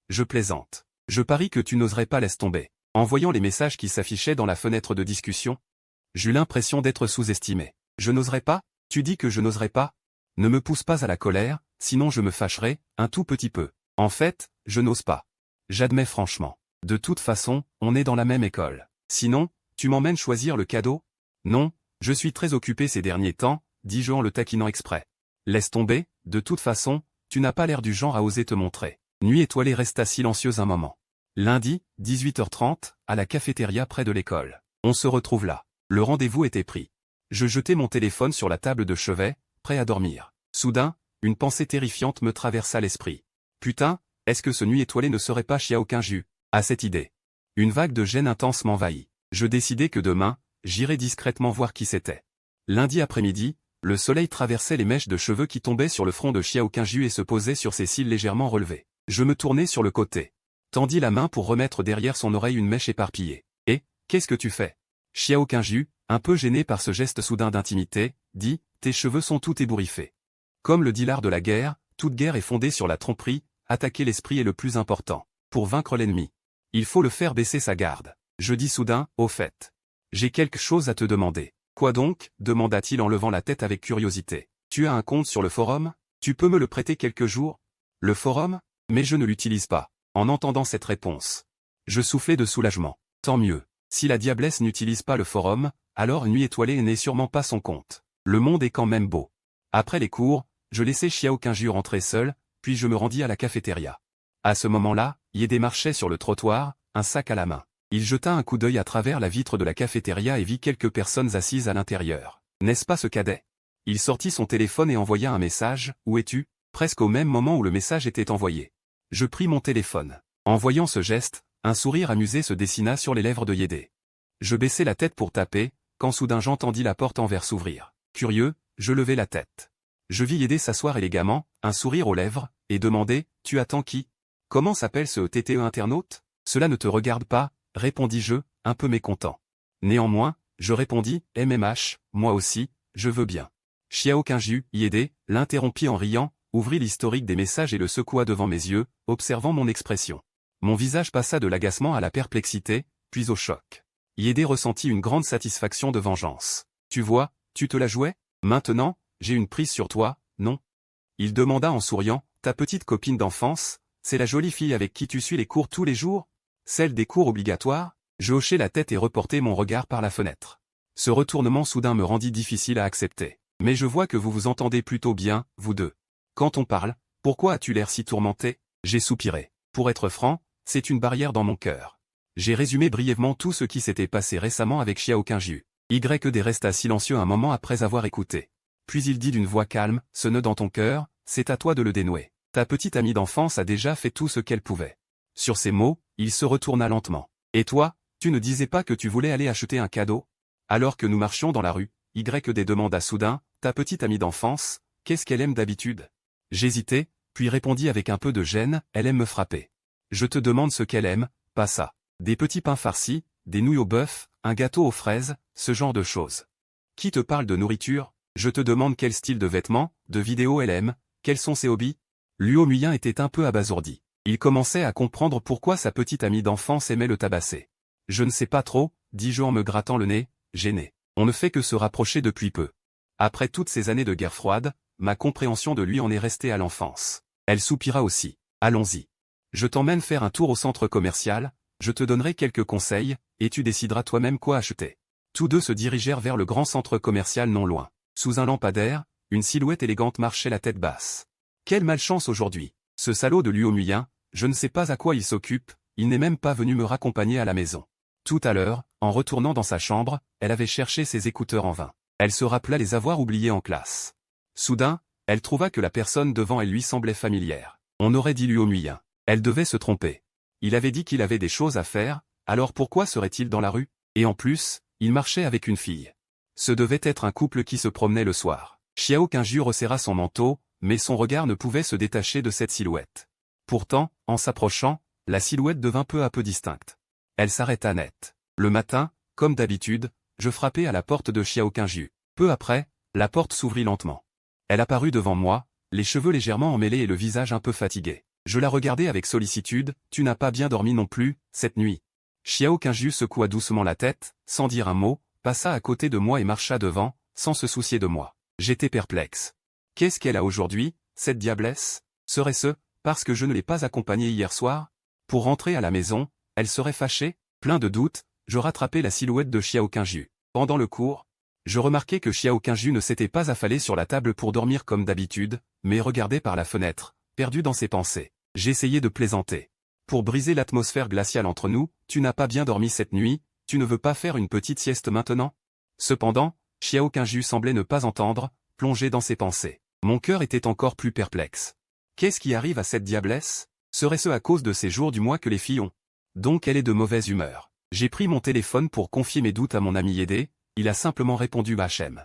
Je plaisante. Je parie que tu n'oserais pas laisser tomber. En voyant les messages qui s'affichaient dans la fenêtre de discussion, j'eus l'impression d'être sous-estimé. Je n'oserais pas? Tu dis que je n'oserais pas? Ne me pousse pas à la colère, sinon je me fâcherai, un tout petit peu. En fait, je n'ose pas. J'admets franchement. De toute façon, on est dans la même école. Sinon, tu m'emmènes choisir le cadeau? Non, je suis très occupé ces derniers temps, dis-je en le taquinant exprès. Laisse tomber, de toute façon, tu n'as pas l'air du genre à oser te montrer. Nuit étoilée resta silencieuse un moment. Lundi, 18h30, à la cafétéria près de l'école. On se retrouve là. Le rendez-vous était pris. Je jetai mon téléphone sur la table de chevet, prêt à dormir. Soudain, une pensée terrifiante me traversa l'esprit. Putain, est-ce que ce nuit étoilée ne serait pas Xiao Qingju? À cette idée, une vague de gêne intense m'envahit. Je décidai que demain, j'irai discrètement voir qui c'était. Lundi après-midi, le soleil traversait les mèches de cheveux qui tombaient sur le front de Xiao Qingju et se posait sur ses cils légèrement relevés. Je me tournai sur le côté. Tendis la main pour remettre derrière son oreille une mèche éparpillée. « Eh, qu'est-ce que tu fais ?» Xiao Qingju, un peu gêné par ce geste soudain d'intimité, dit « Tes cheveux sont tout ébouriffés. » Comme le dit l'art de la guerre, toute guerre est fondée sur la tromperie, attaquer l'esprit est le plus important. Pour vaincre l'ennemi, il faut le faire baisser sa garde. Je dis soudain, au fait. J'ai quelque chose à te demander. Quoi donc? Demanda-t-il en levant la tête avec curiosité. Tu as un compte sur le forum? Tu peux me le prêter quelques jours? Le forum? Mais je ne l'utilise pas. En entendant cette réponse, je soufflai de soulagement. Tant mieux. Si la diablesse n'utilise pas le forum, alors Nuit étoilée n'est sûrement pas son compte. Le monde est quand même beau. Après les cours, je laissai Xiao Qingju rentrer seul, puis je me rendis à la cafétéria. À ce moment-là, Yédé marchait sur le trottoir, un sac à la main. Il jeta un coup d'œil à travers la vitre de la cafétéria et vit quelques personnes assises à l'intérieur. N'est-ce pas ce cadet? Il sortit son téléphone et envoya un message. Où es-tu? Presque au même moment où le message était envoyé. Je pris mon téléphone. En voyant ce geste, un sourire amusé se dessina sur les lèvres de Yédé. Je baissai la tête pour taper, quand soudain j'entendis la porte en verre s'ouvrir. Curieux, je levai la tête. Je vis Yédé s'asseoir élégamment, un sourire aux lèvres, et demander, « Tu attends qui? Comment s'appelle ce TTE internaute? Cela ne te regarde pas, répondis-je, un peu mécontent. Néanmoins, je répondis, MMH, moi aussi, je veux bien. Xiao Qingju, Yédé, l'interrompit en riant, ouvrit l'historique des messages et le secoua devant mes yeux, observant mon expression. Mon visage passa de l'agacement à la perplexité, puis au choc. Yédé ressentit une grande satisfaction de vengeance. Tu vois, tu te la jouais? Maintenant, j'ai une prise sur toi, non? Il demanda en souriant, ta petite copine d'enfance, c'est la jolie fille avec qui tu suis les cours tous les jours? Celle des cours obligatoires? Je hochai la tête et reportai mon regard par la fenêtre. Ce retournement soudain me rendit difficile à accepter. Mais je vois que vous vous entendez plutôt bien, vous deux. Quand on parle, pourquoi as-tu l'air si tourmenté? J'ai soupiré. Pour être franc, c'est une barrière dans mon cœur. J'ai résumé brièvement tout ce qui s'était passé récemment avec Xiao Qingju. YD resta silencieux un moment après avoir écouté. Puis il dit d'une voix calme, ce nœud dans ton cœur, c'est à toi de le dénouer. Ta petite amie d'enfance a déjà fait tout ce qu'elle pouvait. Sur ces mots, il se retourna lentement. Et toi, tu ne disais pas que tu voulais aller acheter un cadeau? Alors que nous marchions dans la rue, YD demanda soudain, ta petite amie d'enfance, qu'est-ce qu'elle aime d'habitude? J'hésitai, puis répondis avec un peu de gêne, elle aime me frapper. Je te demande ce qu'elle aime, pas ça. Des petits pains farcis, des nouilles au bœuf, un gâteau aux fraises, ce genre de choses. Qui te parle de nourriture? Je te demande quel style de vêtements, de vidéos elle aime, quels sont ses hobbies? Luo Muyin était un peu abasourdi. Il commençait à comprendre pourquoi sa petite amie d'enfance aimait le tabasser. Je ne sais pas trop, dis-je en me grattant le nez, gêné. On ne fait que se rapprocher depuis peu. Après toutes ces années de guerre froide, ma compréhension de lui en est restée à l'enfance. Elle soupira aussi. Allons-y. Je t'emmène faire un tour au centre commercial, je te donnerai quelques conseils, et tu décideras toi-même quoi acheter. Tous deux se dirigèrent vers le grand centre commercial non loin. Sous un lampadaire, une silhouette élégante marchait la tête basse. Quelle malchance aujourd'hui. Ce salaud de Luo Muyin, je ne sais pas à quoi il s'occupe, il n'est même pas venu me raccompagner à la maison. Tout à l'heure, en retournant dans sa chambre, elle avait cherché ses écouteurs en vain. Elle se rappela les avoir oubliés en classe. Soudain, elle trouva que la personne devant elle lui semblait familière. On aurait dit Luo Muyin. Elle devait se tromper. Il avait dit qu'il avait des choses à faire, alors pourquoi serait-il dans la rue? Et en plus, il marchait avec une fille. Ce devait être un couple qui se promenait le soir. Xiao Qingju resserra son manteau, mais son regard ne pouvait se détacher de cette silhouette. Pourtant, en s'approchant, la silhouette devint peu à peu distincte. Elle s'arrêta net. Le matin, comme d'habitude, je frappai à la porte de Xiao Qingju. Peu après, la porte s'ouvrit lentement. Elle apparut devant moi, les cheveux légèrement emmêlés et le visage un peu fatigué. Je la regardai avec sollicitude, tu n'as pas bien dormi non plus, cette nuit. Xiao Qingju secoua doucement la tête, sans dire un mot, passa à côté de moi et marcha devant, sans se soucier de moi. J'étais perplexe. Qu'est-ce qu'elle a aujourd'hui, cette diablesse? Serait-ce, Parce que je ne l'ai pas accompagnée hier soir? Pour rentrer à la maison, elle serait fâchée? Plein de doutes, je rattrapais la silhouette de Xiao Qingju. Pendant le cours, je remarquai que Xiao Qingju ne s'était pas affalé sur la table pour dormir comme d'habitude, mais regardait par la fenêtre, perdu dans ses pensées. J'essayais de plaisanter. Pour briser l'atmosphère glaciale entre nous, tu n'as pas bien dormi cette nuit, tu ne veux pas faire une petite sieste maintenant? Cependant, Xiao Qingju semblait ne pas entendre, plongé dans ses pensées. Mon cœur était encore plus perplexe. Qu'est-ce qui arrive à cette diablesse? Serait-ce à cause de ces jours du mois que les filles ont? Donc elle est de mauvaise humeur. J'ai pris mon téléphone pour confier mes doutes à mon ami Yédé, il a simplement répondu Hachem.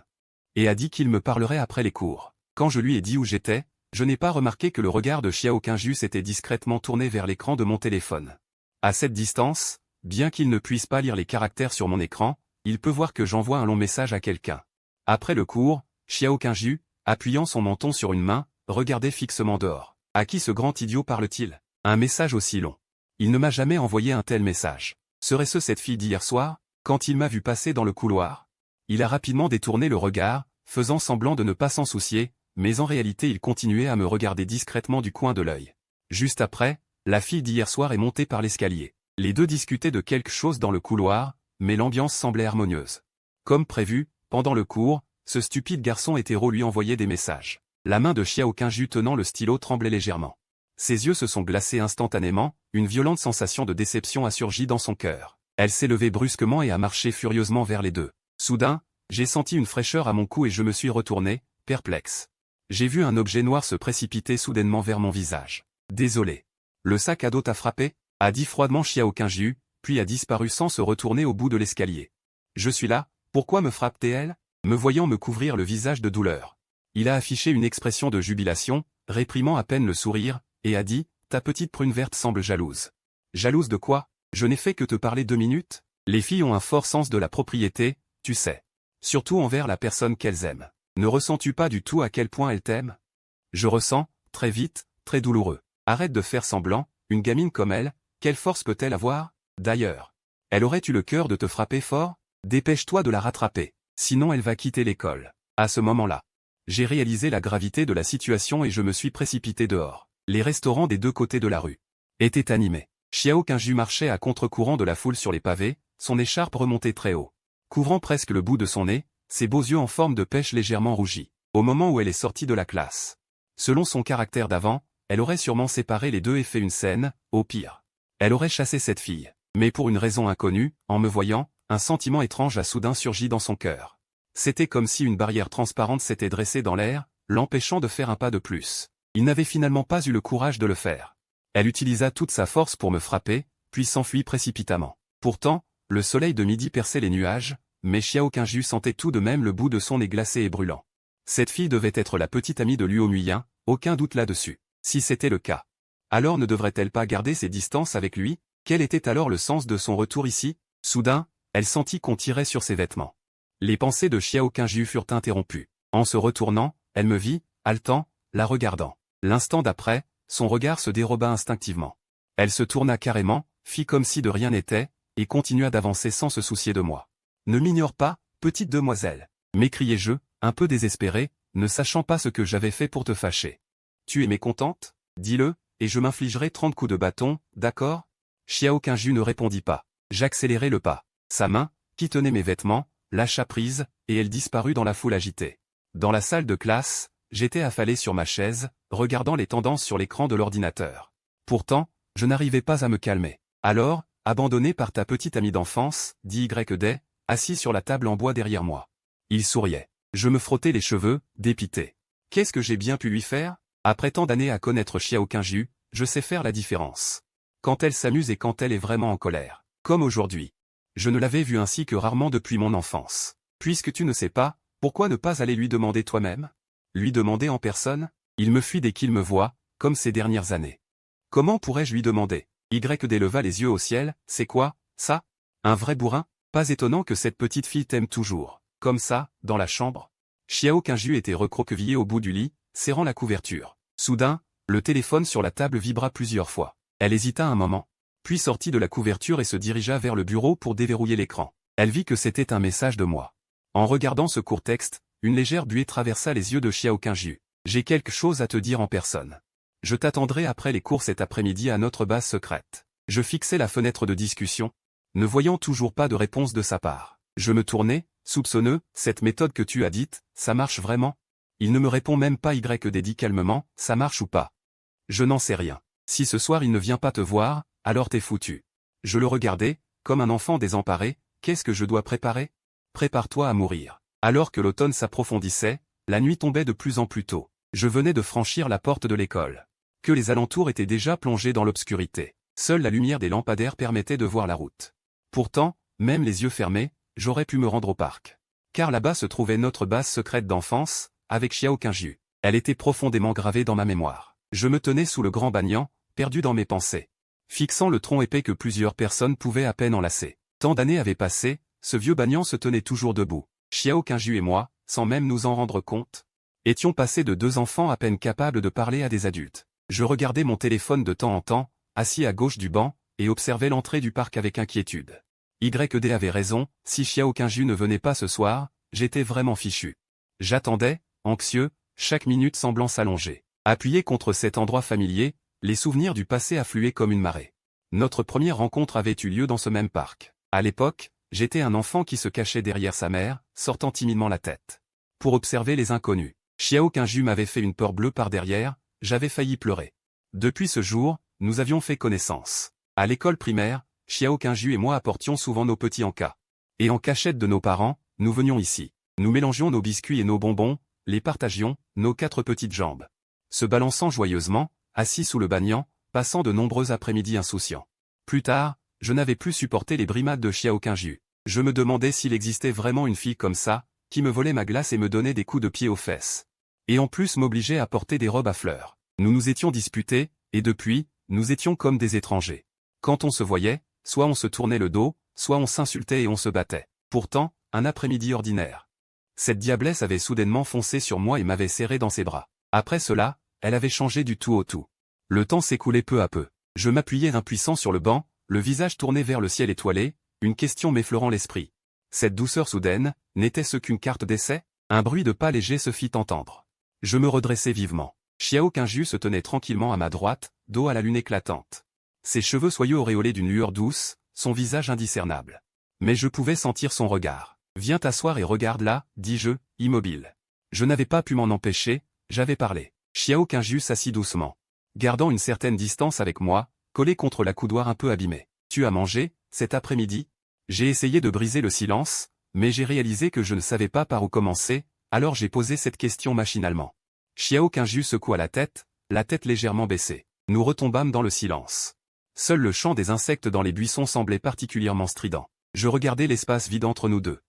Et a dit qu'il me parlerait après les cours. Quand je lui ai dit où j'étais, je n'ai pas remarqué que le regard de Xiao Qingju s'était discrètement tourné vers l'écran de mon téléphone. À cette distance, bien qu'il ne puisse pas lire les caractères sur mon écran, il peut voir que j'envoie un long message à quelqu'un. Après le cours, Xiao Qingju, appuyant son menton sur une main, regardait fixement dehors. À qui ce grand idiot parle-t-il? Un message aussi long. Il ne m'a jamais envoyé un tel message. Serait-ce cette fille d'hier soir? Quand il m'a vu passer dans le couloir, il a rapidement détourné le regard, faisant semblant de ne pas s'en soucier, mais en réalité il continuait à me regarder discrètement du coin de l'œil. Juste après, la fille d'hier soir est montée par l'escalier. Les deux discutaient de quelque chose dans le couloir, mais l'ambiance semblait harmonieuse. Comme prévu, pendant le cours, ce stupide garçon hétéro lui envoyait des messages. La main de Xiao Qingju tenant le stylo tremblait légèrement. Ses yeux se sont glacés instantanément, une violente sensation de déception a surgi dans son cœur. Elle s'est levée brusquement et a marché furieusement vers les deux. Soudain, j'ai senti une fraîcheur à mon cou et je me suis retourné, perplexe. J'ai vu un objet noir se précipiter soudainement vers mon visage. Désolé. Le sac à dos t'a frappé? A dit froidement Xiao Qingju, puis a disparu sans se retourner au bout de l'escalier. Je suis là, pourquoi me frappe-t-elle? Me voyant me couvrir le visage de douleur. Il a affiché une expression de jubilation, réprimant à peine le sourire, et a dit, ta petite prune verte semble jalouse. Jalouse de quoi? Je n'ai fait que te parler 2 minutes. Les filles ont un fort sens de la propriété, tu sais. Surtout envers la personne qu'elles aiment. Ne ressens-tu pas du tout à quel point elles t'aiment? Je ressens, très vite, très douloureux. Arrête de faire semblant, une gamine comme elle, quelle force peut-elle avoir? D'ailleurs, elle aurait eu le cœur de te frapper fort? Dépêche-toi de la rattraper, sinon elle va quitter l'école. À ce moment-là, j'ai réalisé la gravité de la situation et je me suis précipité dehors. Les restaurants des deux côtés de la rue étaient animés. Xiao Qingju marchait à contre-courant de la foule sur les pavés, son écharpe remontait très haut. Couvrant presque le bout de son nez, ses beaux yeux en forme de pêche légèrement rougis. Au moment où elle est sortie de la classe. Selon son caractère d'avant, elle aurait sûrement séparé les deux et fait une scène, au pire. Elle aurait chassé cette fille. Mais pour une raison inconnue, en me voyant, un sentiment étrange a soudain surgi dans son cœur. C'était comme si une barrière transparente s'était dressée dans l'air, l'empêchant de faire un pas de plus. Il n'avait finalement pas eu le courage de le faire. Elle utilisa toute sa force pour me frapper, puis s'enfuit précipitamment. Pourtant, le soleil de midi perçait les nuages, mais Xiao Qingju sentait tout de même le bout de son nez glacé et brûlant. Cette fille devait être la petite amie de Luo Muyan, aucun doute là-dessus. Si c'était le cas, alors ne devrait-elle pas garder ses distances avec lui? Quel était alors le sens de son retour ici? Soudain, elle sentit qu'on tirait sur ses vêtements. Les pensées de Xiao Qingju furent interrompues. En se retournant, elle me vit, haletant, la regardant. L'instant d'après, son regard se déroba instinctivement. Elle se tourna carrément, fit comme si de rien n'était, et continua d'avancer sans se soucier de moi. Ne m'ignore pas, petite demoiselle, m'écriai-je, un peu désespéré, ne sachant pas ce que j'avais fait pour te fâcher. Tu es mécontente? Dis-le, et je m'infligerai 30 coups de bâton, d'accord? Xiao Qingju ne répondit pas. J'accélérai le pas. Sa main, qui tenait mes vêtements, lâcha prise, et elle disparut dans la foule agitée. Dans la salle de classe, j'étais affalé sur ma chaise, regardant les tendances sur l'écran de l'ordinateur. Pourtant, je n'arrivais pas à me calmer. Alors, abandonné par ta petite amie d'enfance, dit Y. Assis sur la table en bois derrière moi. Il souriait. Je me frottais les cheveux, dépité. Qu'est-ce que j'ai bien pu lui faire? Après tant d'années à connaître Xiao Qingju, je sais faire la différence. Quand elle s'amuse et quand elle est vraiment en colère. Comme aujourd'hui. Je ne l'avais vue ainsi que rarement depuis mon enfance. Puisque tu ne sais pas, pourquoi ne pas aller lui demander toi-même? Lui demander en personne? Il me fuit dès qu'il me voit, comme ces dernières années. Comment pourrais-je lui demander? Y. leva les yeux au ciel, c'est quoi, ça? Un vrai bourrin? Pas étonnant que cette petite fille t'aime toujours. Comme ça, dans la chambre? Xiao Qingju était recroquevillé au bout du lit, serrant la couverture. Soudain, le téléphone sur la table vibra plusieurs fois. Elle hésita un moment, puis sortit de la couverture et se dirigea vers le bureau pour déverrouiller l'écran. Elle vit que c'était un message de moi. En regardant ce court texte, une légère buée traversa les yeux de Xiao Qingju. J'ai quelque chose à te dire en personne. Je t'attendrai après les cours cet après-midi à notre base secrète. Je fixais la fenêtre de discussion, ne voyant toujours pas de réponse de sa part. Je me tournais, soupçonneux, cette méthode que tu as dite, ça marche vraiment? Il ne me répond même pas dit calmement, ça marche ou pas? Je n'en sais rien. Si ce soir il ne vient pas te voir, alors t'es foutu. Je le regardais, comme un enfant désemparé, qu'est-ce que je dois préparer? Prépare-toi à mourir. Alors que l'automne s'approfondissait, la nuit tombait de plus en plus tôt. Je venais de franchir la porte de l'école. Que les alentours étaient déjà plongés dans l'obscurité. Seule la lumière des lampadaires permettait de voir la route. Pourtant, même les yeux fermés, j'aurais pu me rendre au parc. Car là-bas se trouvait notre base secrète d'enfance, avec Xiao Qingju. Elle était profondément gravée dans ma mémoire. Je me tenais sous le grand banyan, perdu dans mes pensées. Fixant le tronc épais que plusieurs personnes pouvaient à peine enlacer. Tant d'années avaient passé, ce vieux banyan se tenait toujours debout. Xiao Qingju et moi, sans même nous en rendre compte, étions passés de deux enfants à peine capables de parler à des adultes. Je regardais mon téléphone de temps en temps, assis à gauche du banc, et observais l'entrée du parc avec inquiétude. YD avait raison, si Xiao Qingju ne venait pas ce soir, j'étais vraiment fichu. J'attendais, anxieux, chaque minute semblant s'allonger. Appuyé contre cet endroit familier, les souvenirs du passé affluaient comme une marée. Notre première rencontre avait eu lieu dans ce même parc. À l'époque, j'étais un enfant qui se cachait derrière sa mère, sortant timidement la tête. Pour observer les inconnus. Xiao Qingju m'avait fait une peur bleue par derrière, j'avais failli pleurer. Depuis ce jour, nous avions fait connaissance. À l'école primaire, Xiao Qingju et moi apportions souvent nos petits encas. Et en cachette de nos parents, nous venions ici. Nous mélangions nos biscuits et nos bonbons, les partagions, nos 4 petites jambes. Se balançant joyeusement, assis sous le banyan, passant de nombreux après-midi insouciants. Plus tard, je n'avais plus supporté les brimades de Xiao Qingju. Je me demandais s'il existait vraiment une fille comme ça, qui me volait ma glace et me donnait des coups de pied aux fesses. Et en plus m'obligeait à porter des robes à fleurs. Nous nous étions disputés, et depuis, nous étions comme des étrangers. Quand on se voyait, soit on se tournait le dos, soit on s'insultait et on se battait. Pourtant, un après-midi ordinaire. Cette diablesse avait soudainement foncé sur moi et m'avait serré dans ses bras. Après cela, elle avait changé du tout au tout. Le temps s'écoulait peu à peu. Je m'appuyais impuissant sur le banc, le visage tourné vers le ciel étoilé, une question m'effleurant l'esprit. Cette douceur soudaine, n'était-ce qu'une carte d'essai? Un bruit de pas léger se fit entendre. Je me redressai vivement. Xiao Qingju se tenait tranquillement à ma droite, dos à la lune éclatante. Ses cheveux soyeux auréolés d'une lueur douce, son visage indiscernable. Mais je pouvais sentir son regard. « Viens t'asseoir et regarde là, dis-je, immobile. » Je n'avais pas pu m'en empêcher, j'avais parlé. Xiao Qingju s'assit doucement. Gardant une certaine distance avec moi, collé contre la coudoir un peu abîmée. « Tu as mangé, cet après-midi » J'ai essayé de briser le silence, mais j'ai réalisé que je ne savais pas par où commencer, alors j'ai posé cette question machinalement. Xiao Qingju secoua la tête légèrement baissée. Nous retombâmes dans le silence. Seul le chant des insectes dans les buissons semblait particulièrement strident. Je regardais l'espace vide entre nous deux.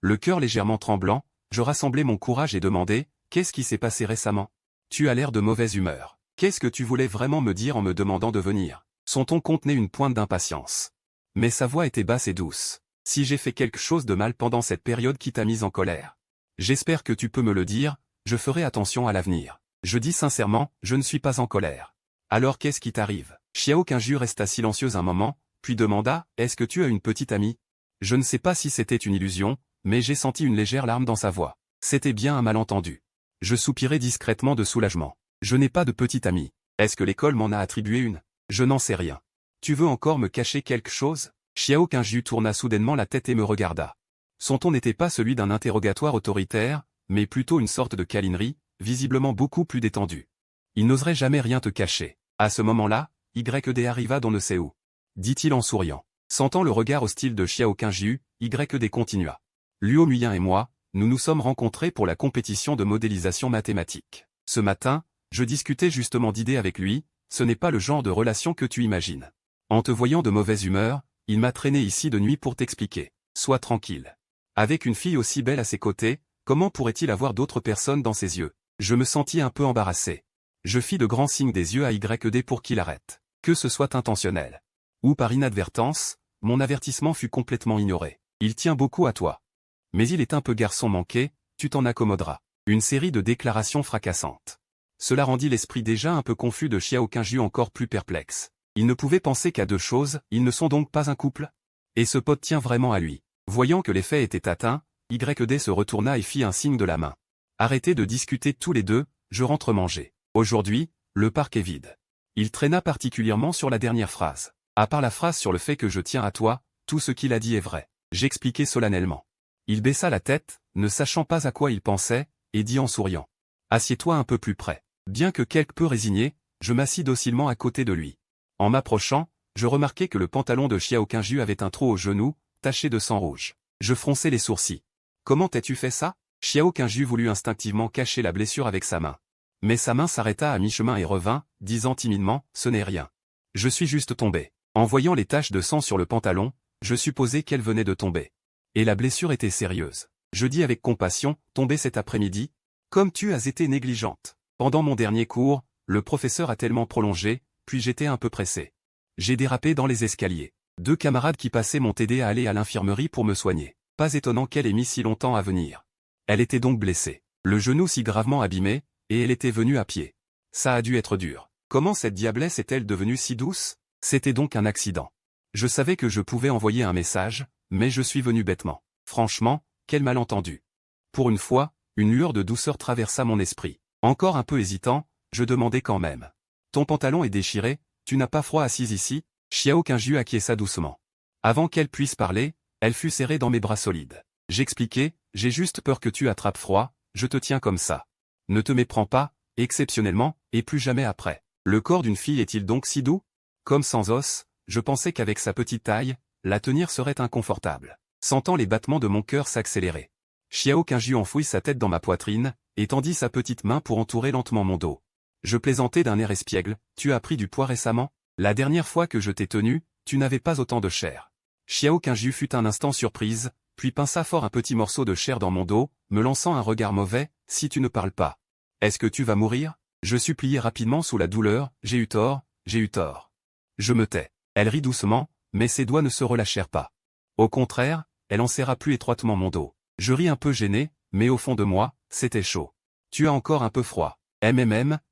Le cœur légèrement tremblant, je rassemblai mon courage et demandai, « Qu'est-ce qui s'est passé récemment? Tu as l'air de mauvaise humeur. Qu'est-ce que tu voulais vraiment me dire en me demandant de venir ?» Son ton contenait une pointe d'impatience. Mais sa voix était basse et douce. « Si j'ai fait quelque chose de mal pendant cette période qui t'a mise en colère, j'espère que tu peux me le dire, je ferai attention à l'avenir. » Je dis sincèrement, je ne suis pas en colère. Alors qu'est-ce qui t'arrive? Xiao Qingju resta silencieuse un moment, puis demanda, « Est-ce que tu as une petite amie ?» Je ne sais pas si c'était une illusion, mais j'ai senti une légère larme dans sa voix. C'était bien un malentendu. Je soupirai discrètement de soulagement. Je n'ai pas de petite amie. Est-ce que l'école m'en a attribué une? Je n'en sais rien. Tu veux encore me cacher quelque chose? Xiao Qingju tourna soudainement la tête et me regarda. Son ton n'était pas celui d'un interrogatoire autoritaire, mais plutôt une sorte de câlinerie, visiblement beaucoup plus détendue. Il n'oserait jamais rien te cacher. À ce moment-là, YD arriva d'on ne sait où. Dit-il en souriant. Sentant le regard hostile de Xiao Qingju, YD continua. Luo Muyin et moi, nous nous sommes rencontrés pour la compétition de modélisation mathématique. Ce matin, je discutais justement d'idées avec lui, ce n'est pas le genre de relation que tu imagines. En te voyant de mauvaise humeur, il m'a traîné ici de nuit pour t'expliquer. Sois tranquille. Avec une fille aussi belle à ses côtés, comment pourrait-il avoir d'autres personnes dans ses yeux? Je me sentis un peu embarrassé. Je fis de grands signes des yeux à YD pour qu'il arrête. Que ce soit intentionnel ou par inadvertance, mon avertissement fut complètement ignoré. Il tient beaucoup à toi. Mais il est un peu garçon manqué, tu t'en accommoderas. Une série de déclarations fracassantes. Cela rendit l'esprit déjà un peu confus de Xiao Qingju encore plus perplexe. Il ne pouvait penser qu'à deux choses, ils ne sont donc pas un couple? Et ce pote tient vraiment à lui. Voyant que les faits étaient atteints, YD se retourna et fit un signe de la main. Arrêtez de discuter tous les deux, je rentre manger. Aujourd'hui, le parc est vide. Il traîna particulièrement sur la dernière phrase. À part la phrase sur le fait que je tiens à toi, tout ce qu'il a dit est vrai. J'expliquai solennellement. Il baissa la tête, ne sachant pas à quoi il pensait, et dit en souriant. Assieds-toi un peu plus près. Bien que quelque peu résigné, je m'assis docilement à côté de lui. En m'approchant, je remarquai que le pantalon de Xiao Qingju avait un trou au genou, taché de sang rouge. Je fronçai les sourcils. Comment t'as-tu fait ça? Xiao Qingju voulut instinctivement cacher la blessure avec sa main. Mais sa main s'arrêta à mi-chemin et revint, disant timidement, ce n'est rien. Je suis juste tombé. En voyant les taches de sang sur le pantalon, je supposai qu'elle venait de tomber. Et la blessure était sérieuse. Je dis avec compassion, tombé cet après-midi, comme tu as été négligente. Pendant mon dernier cours, le professeur a tellement prolongé, puis j'étais un peu pressé. J'ai dérapé dans les escaliers. 2 camarades qui passaient m'ont aidé à aller à l'infirmerie pour me soigner. Pas étonnant qu'elle ait mis si longtemps à venir. Elle était donc blessée. Le genou si gravement abîmé, et elle était venue à pied. Ça a dû être dur. Comment cette diablesse est-elle devenue si douce? C'était donc un accident. Je savais que je pouvais envoyer un message, mais je suis venu bêtement. Franchement, quel malentendu. Pour une fois, une lueur de douceur traversa mon esprit. Encore un peu hésitant, je demandai quand même. Ton pantalon est déchiré, tu n'as pas froid assise ici? Xiao Qingju acquiesça doucement. Avant qu'elle puisse parler, elle fut serrée dans mes bras solides. J'expliquai, j'ai juste peur que tu attrapes froid, je te tiens comme ça. Ne te méprends pas, exceptionnellement, et plus jamais après. Le corps d'une fille est-il donc si doux? Comme sans os, je pensais qu'avec sa petite taille, la tenir serait inconfortable. Sentant les battements de mon cœur s'accélérer. Xiao Qingju enfouit sa tête dans ma poitrine, et tendit sa petite main pour entourer lentement mon dos. Je plaisantai d'un air espiègle, tu as pris du poids récemment? La dernière fois que je t'ai tenu, tu n'avais pas autant de chair. Xiao Qingju fut un instant surprise, puis pinça fort un petit morceau de chair dans mon dos, me lançant un regard mauvais, si tu ne parles pas. Est-ce que tu vas mourir? Je suppliai rapidement sous la douleur, j'ai eu tort, j'ai eu tort. Je me tais. Elle rit doucement, mais ses doigts ne se relâchèrent pas. Au contraire, elle enserra plus étroitement mon dos. Je ris un peu gêné, mais au fond de moi, c'était chaud. Tu as encore un peu froid.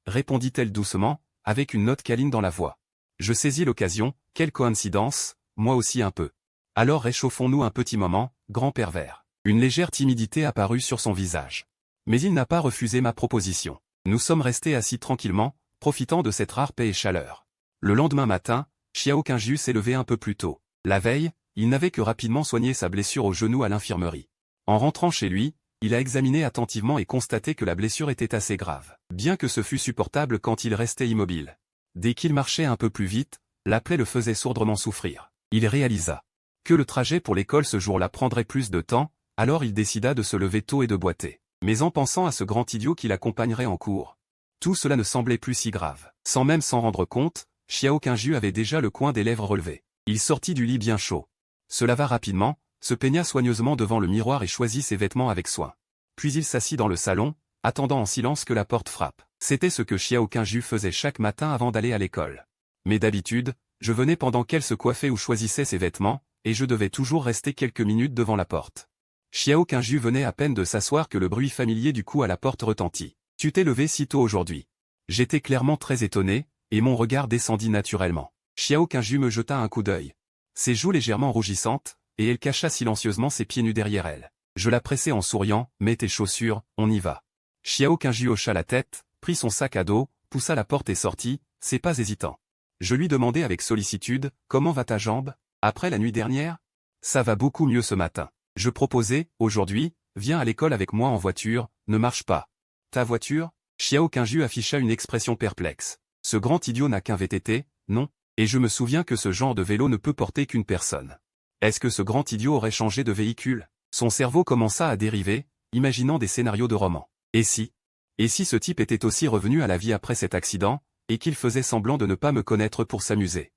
Répondit-elle doucement, avec une note câline dans la voix. Je saisis l'occasion, quelle coïncidence, moi aussi un peu. Alors réchauffons-nous un petit moment, grand pervers. Une légère timidité apparut sur son visage. Mais il n'a pas refusé ma proposition. Nous sommes restés assis tranquillement, profitant de cette rare paix et chaleur. Le lendemain matin, Xiao Qingju s'est levé un peu plus tôt. La veille, il n'avait que rapidement soigné sa blessure au genou à l'infirmerie. En rentrant chez lui, il a examiné attentivement et constaté que la blessure était assez grave. Bien que ce fût supportable quand il restait immobile. Dès qu'il marchait un peu plus vite, la plaie le faisait sourdement souffrir. Il réalisa que le trajet pour l'école ce jour-là prendrait plus de temps, alors il décida de se lever tôt et de boiter. Mais en pensant à ce grand idiot qui l'accompagnerait en cours, tout cela ne semblait plus si grave. Sans même s'en rendre compte, Xiao Qingju avait déjà le coin des lèvres relevé. Il sortit du lit bien chaud. Se lava rapidement, se peigna soigneusement devant le miroir et choisit ses vêtements avec soin. Puis il s'assit dans le salon, attendant en silence que la porte frappe. C'était ce que Xiao Qingju faisait chaque matin avant d'aller à l'école. Mais d'habitude, je venais pendant qu'elle se coiffait ou choisissait ses vêtements, et je devais toujours rester quelques minutes devant la porte. Xiao Qingju venait à peine de s'asseoir que le bruit familier du coup à la porte retentit. « Tu t'es levé si tôt aujourd'hui ?» J'étais clairement très étonné, et mon regard descendit naturellement. Xiao Qingju me jeta un coup d'œil. Ses joues légèrement rougissantes, et elle cacha silencieusement ses pieds nus derrière elle. Je la pressai en souriant, « Mets tes chaussures, on y va. » Xiao Qingju hocha la tête, prit son sac à dos, poussa la porte et sortit, ses pas hésitants. Je lui demandai avec sollicitude, « Comment va ta jambe? Après la nuit dernière? » « Ça va beaucoup mieux ce matin. » Je proposai, « Aujourd'hui, viens à l'école avec moi en voiture, ne marche pas. » « Ta voiture ?» Xiao Qingju afficha une expression perplexe. Ce grand idiot n'a qu'un VTT, non? Et je me souviens que ce genre de vélo ne peut porter qu'une personne. Est-ce que ce grand idiot aurait changé de véhicule? Son cerveau commença à dériver, imaginant des scénarios de romans. Et si ce type était aussi revenu à la vie après cet accident, et qu'il faisait semblant de ne pas me connaître pour s'amuser?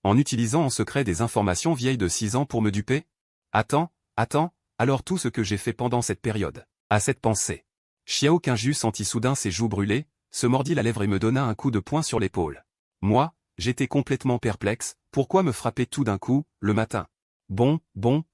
En utilisant en secret des informations vieilles de 6 ans pour me duper? Attends, alors tout ce que j'ai fait pendant cette période. À cette pensée, Xiao Qingju sentit soudain ses joues brûler, se mordit la lèvre et me donna un coup de poing sur l'épaule. Moi, j'étais complètement perplexe, pourquoi me frapper tout d'un coup, le matin? Bon,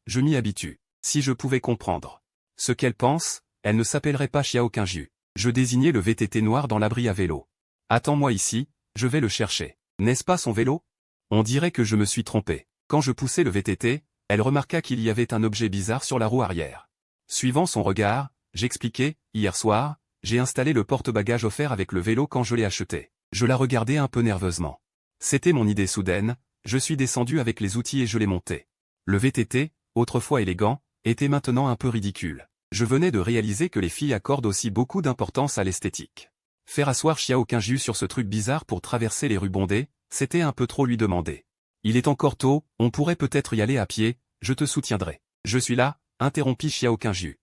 je m'y habitue. Si je pouvais comprendre ce qu'elle pense, elle ne s'appellerait pas Xiao Qingju. Je désignai le VTT noir dans l'abri à vélo. Attends-moi ici, je vais le chercher. N'est-ce pas son vélo? On dirait que je me suis trompé. Quand je poussai le VTT, elle remarqua qu'il y avait un objet bizarre sur la roue arrière. Suivant son regard, j'expliquai, hier soir, j'ai installé le porte-bagages offert avec le vélo quand je l'ai acheté. Je la regardais un peu nerveusement. C'était mon idée soudaine, je suis descendu avec les outils et je l'ai monté. Le VTT, autrefois élégant, était maintenant un peu ridicule. Je venais de réaliser que les filles accordent aussi beaucoup d'importance à l'esthétique. Faire asseoir Xiao Qingyu sur ce truc bizarre pour traverser les rues bondées, c'était un peu trop lui demander. Il est encore tôt, on pourrait peut-être y aller à pied, je te soutiendrai. Je suis là, interrompit Xiao Qingyu.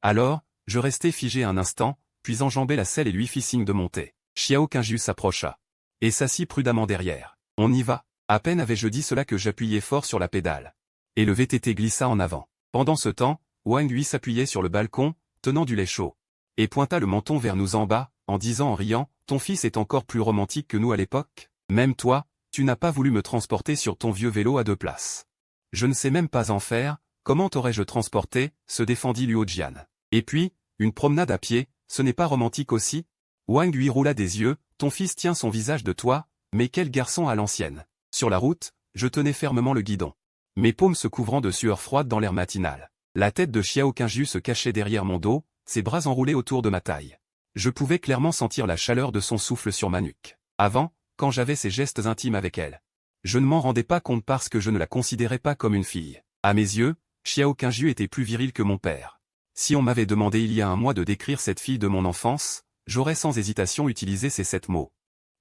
Alors, je restai figé un instant, puis enjambai la selle et lui fis signe de monter. Xiao Qingyu s'approcha. Et s'assit prudemment derrière. On y va. À peine avais-je dit cela que j'appuyai fort sur la pédale. Et le VTT glissa en avant. Pendant ce temps, Wang Lui s'appuyait sur le balcon, tenant du lait chaud. Et pointa le menton vers nous en bas, en disant en riant, « Ton fils est encore plus romantique que nous à l'époque. Même toi, tu n'as pas voulu me transporter sur ton vieux vélo à 2 places. » Je ne sais même pas en faire, comment t'aurais-je transporté, se défendit Luo Jian. Et puis, une promenade à pied, ce n'est pas romantique aussi? Wang lui roula des yeux, ton fils tient son visage de toi, mais quel garçon à l'ancienne. Sur la route, je tenais fermement le guidon. Mes paumes se couvrant de sueur froide dans l'air matinal. La tête de Xiao Qingyu se cachait derrière mon dos, ses bras enroulés autour de ma taille. Je pouvais clairement sentir la chaleur de son souffle sur ma nuque. Avant, quand j'avais ces gestes intimes avec elle, je ne m'en rendais pas compte parce que je ne la considérais pas comme une fille. À mes yeux, Xiao Qingyu était plus viril que mon père. Si on m'avait demandé il y a un mois de décrire cette fille de mon enfance, j'aurais sans hésitation utilisé ces 7 mots.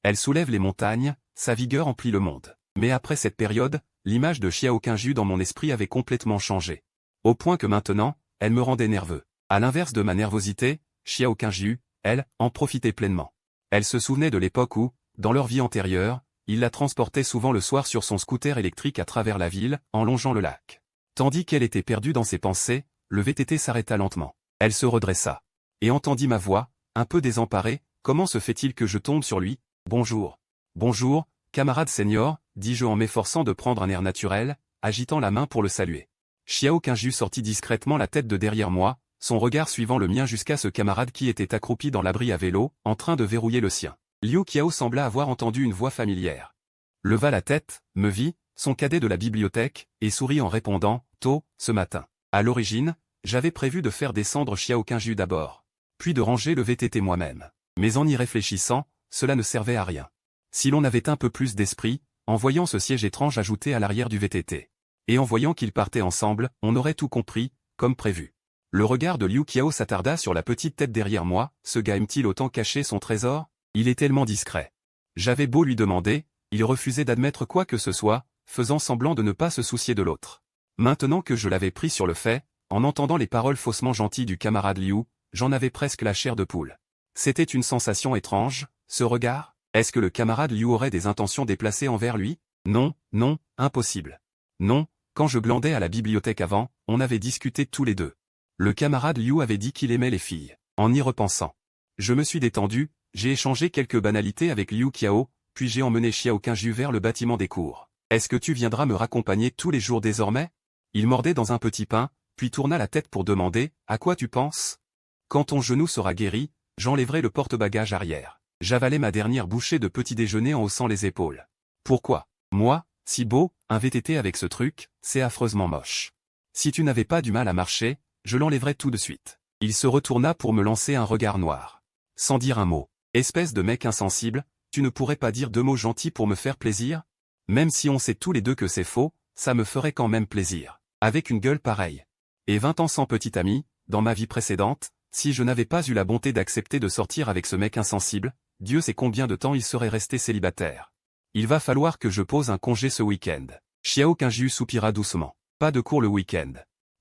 Elle soulève les montagnes, sa vigueur emplit le monde. Mais après cette période, l'image de Xiao Qingyu dans mon esprit avait complètement changé. Au point que maintenant, elle me rendait nerveux. À l'inverse de ma nervosité, Xiao Qingyu, elle, en profitait pleinement. Elle se souvenait de l'époque où, dans leur vie antérieure, il la transportait souvent le soir sur son scooter électrique à travers la ville, en longeant le lac. Tandis qu'elle était perdue dans ses pensées, le VTT s'arrêta lentement. Elle se redressa. Et entendit ma voix, un peu désemparée, « Comment se fait-il que je tombe sur lui? Bonjour. Bonjour, camarade senior, dis-je en m'efforçant de prendre un air naturel, agitant la main pour le saluer. Xiao Qingyu sortit discrètement la tête de derrière moi, son regard suivant le mien jusqu'à ce camarade qui était accroupi dans l'abri à vélo, en train de verrouiller le sien. Liu Qiao sembla avoir entendu une voix familière. Leva la tête, me vit, son cadet de la bibliothèque, et sourit en répondant, « Tôt, ce matin. » À l'origine, j'avais prévu de faire descendre Xiao Qingyu d'abord, puis de ranger le VTT moi-même. Mais en y réfléchissant, cela ne servait à rien. Si l'on avait un peu plus d'esprit, en voyant ce siège étrange ajouté à l'arrière du VTT, et en voyant qu'ils partaient ensemble, on aurait tout compris, comme prévu. Le regard de Liu Qiao s'attarda sur la petite tête derrière moi, ce gars aime-t-il autant cacher son trésor? Il est tellement discret. J'avais beau lui demander, il refusait d'admettre quoi que ce soit, faisant semblant de ne pas se soucier de l'autre. Maintenant que je l'avais pris sur le fait, en entendant les paroles faussement gentilles du camarade Liu, j'en avais presque la chair de poule. C'était une sensation étrange, ce regard? Est-ce que le camarade Liu aurait des intentions déplacées envers lui? Non, non, impossible. Non, quand je glandais à la bibliothèque avant, on avait discuté tous les deux. Le camarade Liu avait dit qu'il aimait les filles. En y repensant, je me suis détendu, j'ai échangé quelques banalités avec Liu Qiao, puis j'ai emmené Xiao Qingyu vers le bâtiment des cours. Est-ce que tu viendras me raccompagner tous les jours désormais? Il mordait dans un petit pain, puis tourna la tête pour demander, « À quoi tu penses? Quand ton genou sera guéri, j'enlèverai le porte-bagages arrière. » J'avalai ma dernière bouchée de petit déjeuner en haussant les épaules. Pourquoi? Moi, si beau, un VTT avec ce truc, c'est affreusement moche. Si tu n'avais pas du mal à marcher, je l'enlèverais tout de suite. Il se retourna pour me lancer un regard noir. Sans dire un mot. Espèce de mec insensible, tu ne pourrais pas dire 2 mots gentils pour me faire plaisir? Même si on sait tous les deux que c'est faux, ça me ferait quand même plaisir. Avec une gueule pareille. Et 20 ans sans petit ami, dans ma vie précédente, si je n'avais pas eu la bonté d'accepter de sortir avec ce mec insensible, Dieu sait combien de temps il serait resté célibataire. Il va falloir que je pose un congé ce week-end. Xiao Qingyu soupira doucement. Pas de cours le week-end.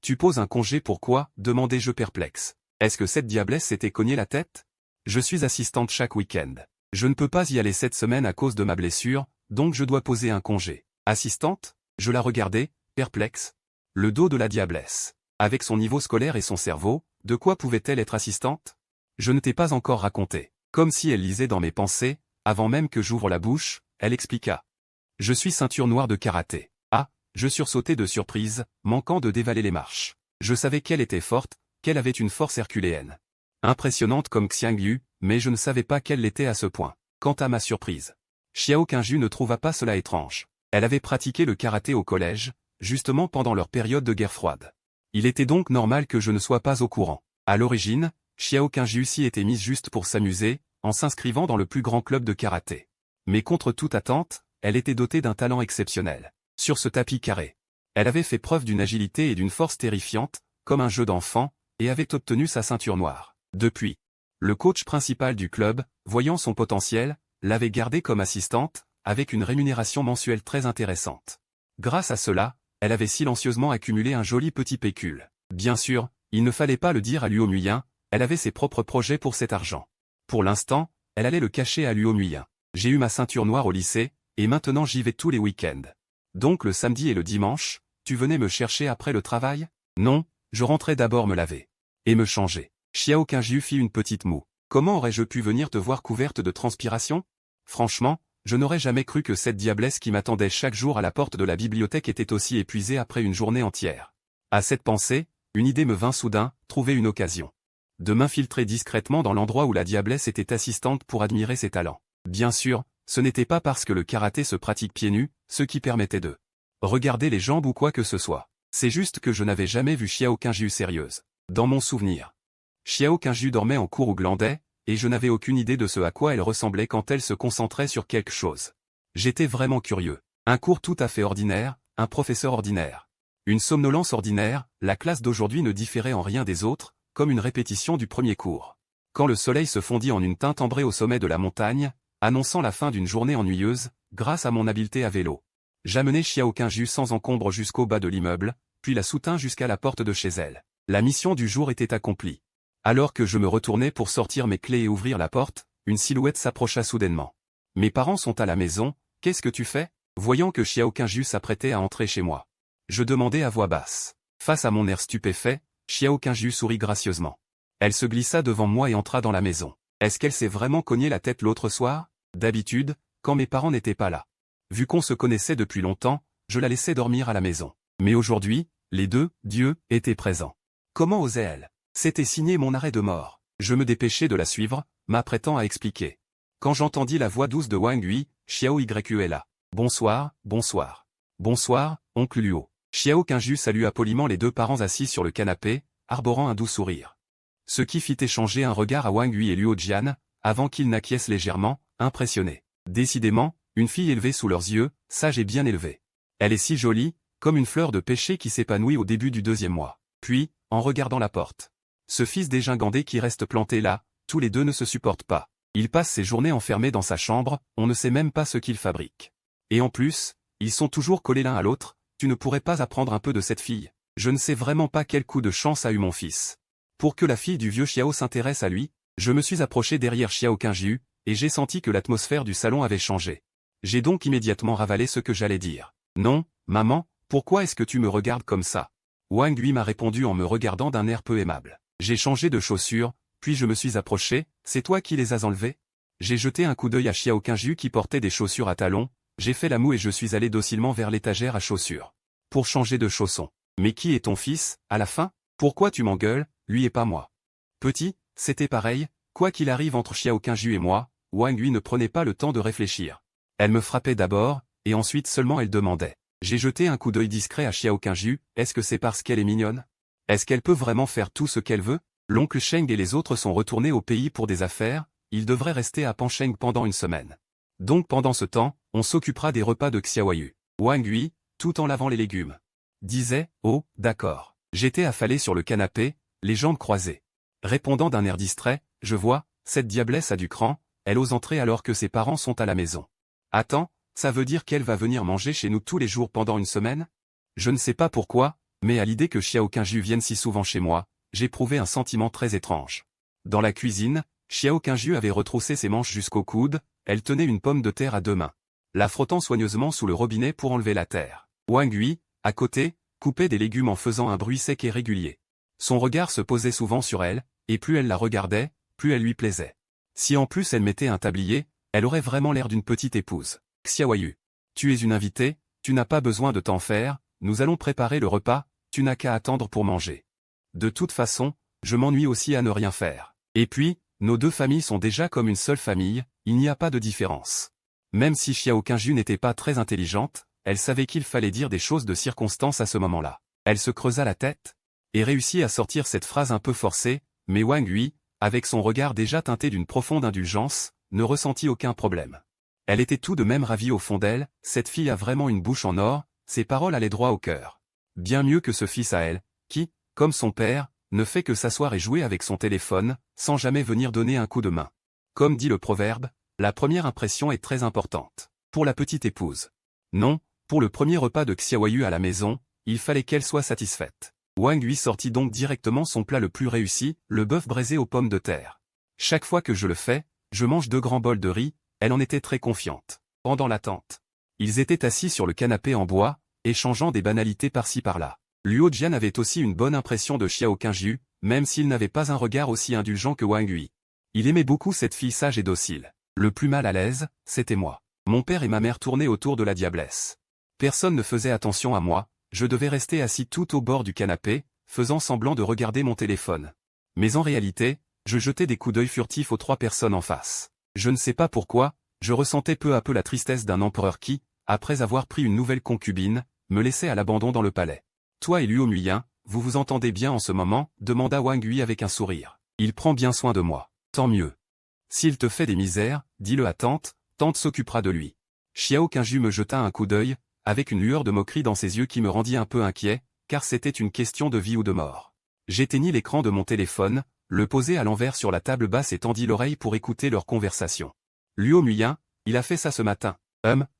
Tu poses un congé pourquoi? Demandai-je perplexe. Est-ce que cette diablesse s'était cogné la tête? Je suis assistante chaque week-end. Je ne peux pas y aller cette semaine à cause de ma blessure, donc je dois poser un congé. Assistante? Je la regardai, perplexe. Le dos de la diablesse. Avec son niveau scolaire et son cerveau, de quoi pouvait-elle être assistante? Je ne t'ai pas encore raconté. Comme si elle lisait dans mes pensées, avant même que j'ouvre la bouche, elle expliqua. Je suis ceinture noire de karaté. Ah, je sursautai de surprise, manquant de dévaler les marches. Je savais qu'elle était forte, qu'elle avait une force herculéenne. Impressionnante comme Xiangyu, mais je ne savais pas qu'elle l'était à ce point. Quant à ma surprise, Xiao Qingyu ne trouva pas cela étrange. Elle avait pratiqué le karaté au collège, justement pendant leur période de guerre froide. Il était donc normal que je ne sois pas au courant. À l'origine, Xiao Qingyu s'y était mise juste pour s'amuser, en s'inscrivant dans le plus grand club de karaté. Mais contre toute attente, elle était dotée d'un talent exceptionnel. Sur ce tapis carré, elle avait fait preuve d'une agilité et d'une force terrifiantes, comme un jeu d'enfant, et avait obtenu sa ceinture noire. Depuis, le coach principal du club, voyant son potentiel, l'avait gardée comme assistante, avec une rémunération mensuelle très intéressante. Grâce à cela, elle avait silencieusement accumulé un joli petit pécule. Bien sûr, il ne fallait pas le dire à Luo Nguyen, elle avait ses propres projets pour cet argent. Pour l'instant, elle allait le cacher à Luo Nguyen. J'ai eu ma ceinture noire au lycée, et maintenant j'y vais tous les week-ends. Donc le samedi et le dimanche, tu venais me chercher après le travail? Non, je rentrais d'abord me laver. Et me changer. Xiao Qingyu fit une petite moue. Comment aurais-je pu venir te voir couverte de transpiration? Franchement, je n'aurais jamais cru que cette diablesse qui m'attendait chaque jour à la porte de la bibliothèque était aussi épuisée après une journée entière. À cette pensée, une idée me vint soudain, trouver une occasion de m'infiltrer discrètement dans l'endroit où la diablesse était assistante pour admirer ses talents. Bien sûr, ce n'était pas parce que le karaté se pratique pieds nus, ce qui permettait de regarder les jambes ou quoi que ce soit. C'est juste que je n'avais jamais vu Xiao Qingyu sérieuse. Dans mon souvenir, Xiao Qingyu dormait en cours ou glandait, et je n'avais aucune idée de ce à quoi elle ressemblait quand elle se concentrait sur quelque chose. J'étais vraiment curieux. Un cours tout à fait ordinaire, un professeur ordinaire. Une somnolence ordinaire, la classe d'aujourd'hui ne différait en rien des autres, comme une répétition du premier cours. Quand le soleil se fondit en une teinte ambrée au sommet de la montagne, annonçant la fin d'une journée ennuyeuse, grâce à mon habileté à vélo, j'amenai Xiao Qingyu sans encombre jusqu'au bas de l'immeuble, puis la soutins jusqu'à la porte de chez elle. La mission du jour était accomplie. Alors que je me retournais pour sortir mes clés et ouvrir la porte, une silhouette s'approcha soudainement. « Mes parents sont à la maison, qu'est-ce que tu fais ?» Voyant que Xiao Qingyu s'apprêtait à entrer chez moi, je demandai à voix basse. Face à mon air stupéfait, Xiao Qingyu sourit gracieusement. Elle se glissa devant moi et entra dans la maison. Est-ce qu'elle s'est vraiment cogné la tête l'autre soir? D'habitude, quand mes parents n'étaient pas là. Vu qu'on se connaissait depuis longtemps, je la laissais dormir à la maison. Mais aujourd'hui, les deux, Dieu, étaient présents. Comment osait-elle? C'était signé mon arrêt de mort. Je me dépêchai de la suivre, m'apprêtant à expliquer. Quand j'entendis la voix douce de Wang Hui, Xiao Yula. Bonsoir, bonsoir. Bonsoir, oncle Luo. Xiao Qingyu salua poliment les deux parents assis sur le canapé, arborant un doux sourire. Ce qui fit échanger un regard à Wang Hui et Luo Jian, avant qu'ils n'acquiescent légèrement, impressionnés. Décidément, une fille élevée sous leurs yeux, sage et bien élevée. Elle est si jolie, comme une fleur de pêcher qui s'épanouit au début du 2e mois. Puis, en regardant la porte. Ce fils dégingandé qui reste planté là, tous les deux ne se supportent pas. Il passe ses journées enfermés dans sa chambre, on ne sait même pas ce qu'il fabrique. Et en plus, ils sont toujours collés l'un à l'autre, tu ne pourrais pas apprendre un peu de cette fille. Je ne sais vraiment pas quel coup de chance a eu mon fils. Pour que la fille du vieux Xiao s'intéresse à lui, je me suis approché derrière Xiao Qingyu, et j'ai senti que l'atmosphère du salon avait changé. J'ai donc immédiatement ravalé ce que j'allais dire. Non, maman, pourquoi est-ce que tu me regardes comme ça? Wang Hui m'a répondu en me regardant d'un air peu aimable. J'ai changé de chaussures, puis je me suis approché, c'est toi qui les as enlevées? J'ai jeté un coup d'œil à Xiao Qingyu qui portait des chaussures à talons, j'ai fait la moue et je suis allé docilement vers l'étagère à chaussures. Pour changer de chaussons. Mais qui est ton fils, à la fin? Pourquoi tu m'engueules, lui et pas moi? Petit, c'était pareil, quoi qu'il arrive entre Xiao Qingyu et moi, Wang Hui ne prenait pas le temps de réfléchir. Elle me frappait d'abord, et ensuite seulement elle demandait. J'ai jeté un coup d'œil discret à Xiao Qingyu, est-ce que c'est parce qu'elle est mignonne? Est-ce qu'elle peut vraiment faire tout ce qu'elle veut? L'oncle Sheng et les autres sont retournés au pays pour des affaires, ils devraient rester à Pansheng pendant une semaine. Donc pendant ce temps, on s'occupera des repas de Xiaoyu. Wang Hui, tout en lavant les légumes, disait, oh, d'accord. J'étais affalé sur le canapé, les jambes croisées. Répondant d'un air distrait, je vois, cette diablesse a du cran, elle ose entrer alors que ses parents sont à la maison. Attends, ça veut dire qu'elle va venir manger chez nous tous les jours pendant une semaine? Je ne sais pas pourquoi, mais à l'idée que Xiao Qingyu vienne si souvent chez moi, j'éprouvais un sentiment très étrange. Dans la cuisine, Xiao Qingyu avait retroussé ses manches jusqu'au coude, elle tenait une pomme de terre à deux mains, la frottant soigneusement sous le robinet pour enlever la terre. Wang Hui, à côté, coupait des légumes en faisant un bruit sec et régulier. Son regard se posait souvent sur elle, et plus elle la regardait, plus elle lui plaisait. Si en plus elle mettait un tablier, elle aurait vraiment l'air d'une petite épouse. Xiaoyu, tu es une invitée, tu n'as pas besoin de t'en faire, nous allons préparer le repas, tu n'as qu'à attendre pour manger. De toute façon, je m'ennuie aussi à ne rien faire. Et puis, nos deux familles sont déjà comme une seule famille, il n'y a pas de différence. Même si Xiao Qingyu n'était pas très intelligente, elle savait qu'il fallait dire des choses de circonstance à ce moment-là. Elle se creusa la tête, et réussit à sortir cette phrase un peu forcée, mais Wang Hui, avec son regard déjà teinté d'une profonde indulgence, ne ressentit aucun problème. Elle était tout de même ravie au fond d'elle, cette fille a vraiment une bouche en or, ses paroles allaient droit au cœur. Bien mieux que ce fils à elle, qui, comme son père, ne fait que s'asseoir et jouer avec son téléphone, sans jamais venir donner un coup de main. Comme dit le proverbe, la première impression est très importante. Pour la petite épouse. Non, pour le premier repas de Xiaoyu à la maison, il fallait qu'elle soit satisfaite. Wang Hui sortit donc directement son plat le plus réussi, le bœuf braisé aux pommes de terre. Chaque fois que je le fais, je mange 2 grands bols de riz, elle en était très confiante. Pendant l'attente, ils étaient assis sur le canapé en bois, échangeant des banalités par-ci par-là. Luo Jian avait aussi une bonne impression de Xiao Qingyu, même s'il n'avait pas un regard aussi indulgent que Wang Hui. Il aimait beaucoup cette fille sage et docile. Le plus mal à l'aise, c'était moi. Mon père et ma mère tournaient autour de la diablesse. Personne ne faisait attention à moi, je devais rester assis tout au bord du canapé, faisant semblant de regarder mon téléphone. Mais en réalité, je jetais des coups d'œil furtifs aux 3 personnes en face. Je ne sais pas pourquoi, je ressentais peu à peu la tristesse d'un empereur qui, après avoir pris une nouvelle concubine, me laissait à l'abandon dans le palais. Toi et Luo Muyin, vous vous entendez bien en ce moment, demanda Wang Hui avec un sourire. Il prend bien soin de moi. Tant mieux. S'il te fait des misères, dis-le à tante s'occupera de lui. Xiao Qingyu me jeta un coup d'œil, avec une lueur de moquerie dans ses yeux qui me rendit un peu inquiet, car c'était une question de vie ou de mort. J'éteignis l'écran de mon téléphone, le posai à l'envers sur la table basse et tendis l'oreille pour écouter leur conversation. Luo Muyin, il a fait ça ce matin.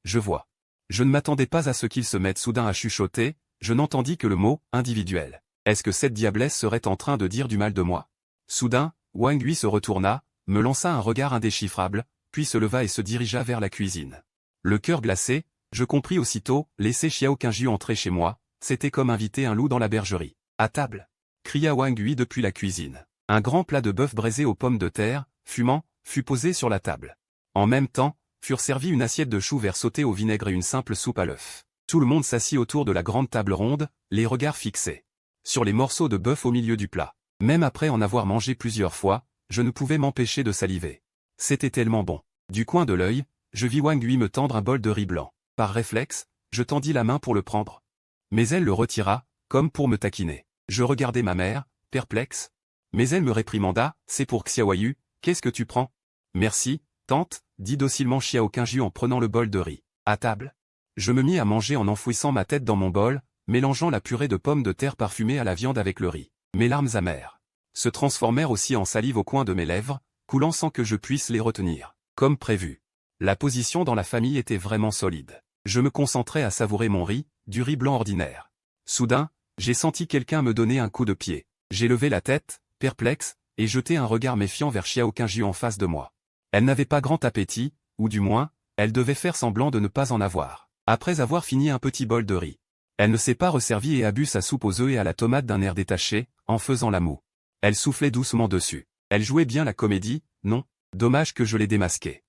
Je vois. Je ne m'attendais pas à ce qu'ils se mettent soudain à chuchoter, je n'entendis que le mot « individuel ». Est-ce que cette diablesse serait en train de dire du mal de moi? Soudain, Wang Hui se retourna, me lança un regard indéchiffrable, puis se leva et se dirigea vers la cuisine. Le cœur glacé, je compris aussitôt, laisser Xiao Qingyu entrer chez moi, c'était comme inviter un loup dans la bergerie. À table, cria Wang Hui depuis la cuisine. Un grand plat de bœuf braisé aux pommes de terre, fumant, fut posé sur la table. En même temps, furent servis une assiette de choux verts sautés au vinaigre et une simple soupe à l'œuf. Tout le monde s'assit autour de la grande table ronde, les regards fixés sur les morceaux de bœuf au milieu du plat. Même après en avoir mangé plusieurs fois, je ne pouvais m'empêcher de saliver. C'était tellement bon. Du coin de l'œil, je vis Wang Hui me tendre un bol de riz blanc. Par réflexe, je tendis la main pour le prendre. Mais elle le retira, comme pour me taquiner. Je regardai ma mère, perplexe. Mais elle me réprimanda, c'est pour Xiaoyu, qu'est-ce que tu prends? Merci, tante, dit docilement Xiao Qingyu en prenant le bol de riz. À table, je me mis à manger en enfouissant ma tête dans mon bol, mélangeant la purée de pommes de terre parfumée à la viande avec le riz. Mes larmes amères se transformèrent aussi en salive au coin de mes lèvres, coulant sans que je puisse les retenir. Comme prévu. La position dans la famille était vraiment solide. Je me concentrais à savourer mon riz, du riz blanc ordinaire. Soudain, j'ai senti quelqu'un me donner un coup de pied. J'ai levé la tête, perplexe, et jeté un regard méfiant vers Xiao Qingyu en face de moi. Elle n'avait pas grand appétit, ou du moins, elle devait faire semblant de ne pas en avoir. Après avoir fini un petit bol de riz, elle ne s'est pas resservie et a bu sa soupe aux œufs et à la tomate d'un air détaché, en faisant la moue. Elle soufflait doucement dessus. Elle jouait bien la comédie, non? Dommage que je l'ai démasquée.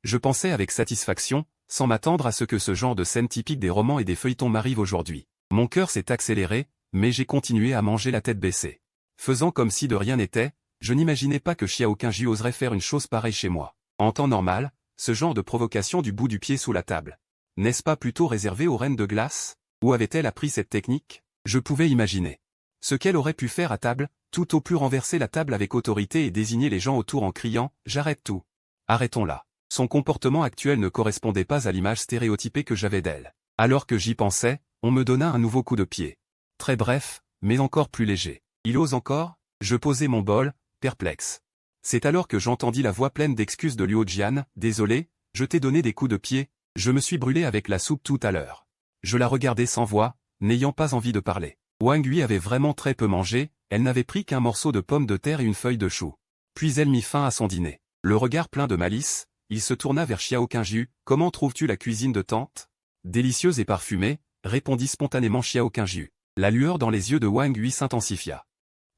Je pensais avec satisfaction, sans m'attendre à ce que ce genre de scène typique des romans et des feuilletons m'arrive aujourd'hui. Mon cœur s'est accéléré, mais j'ai continué à manger la tête baissée. Faisant comme si de rien n'était, je n'imaginais pas que Xiao Qingyu oserait faire une chose pareille chez moi. En temps normal, ce genre de provocation du bout du pied sous la table. N'est-ce pas plutôt réservé aux reines de glace? Où avait-elle appris cette technique? Je pouvais imaginer ce qu'elle aurait pu faire à table, tout au plus renverser la table avec autorité et désigner les gens autour en criant « J'arrête tout ». Arrêtons là. Son comportement actuel ne correspondait pas à l'image stéréotypée que j'avais d'elle. Alors que j'y pensais, on me donna un nouveau coup de pied. Très bref, mais encore plus léger. Il ose encore? Je posai mon bol, perplexe. C'est alors que j'entendis la voix pleine d'excuses de Luo Jian. Désolé, je t'ai donné des coups de pied, je me suis brûlé avec la soupe tout à l'heure. Je la regardais sans voix, n'ayant pas envie de parler. Wang Hui avait vraiment très peu mangé, elle n'avait pris qu'un morceau de pomme de terre et une feuille de chou. Puis elle mit fin à son dîner. Le regard plein de malice, il se tourna vers Xiao Qingyu. Comment trouves-tu la cuisine de tante? Délicieuse et parfumée, répondit spontanément Xiao Qingyu. La lueur dans les yeux de Wang Hui s'intensifia.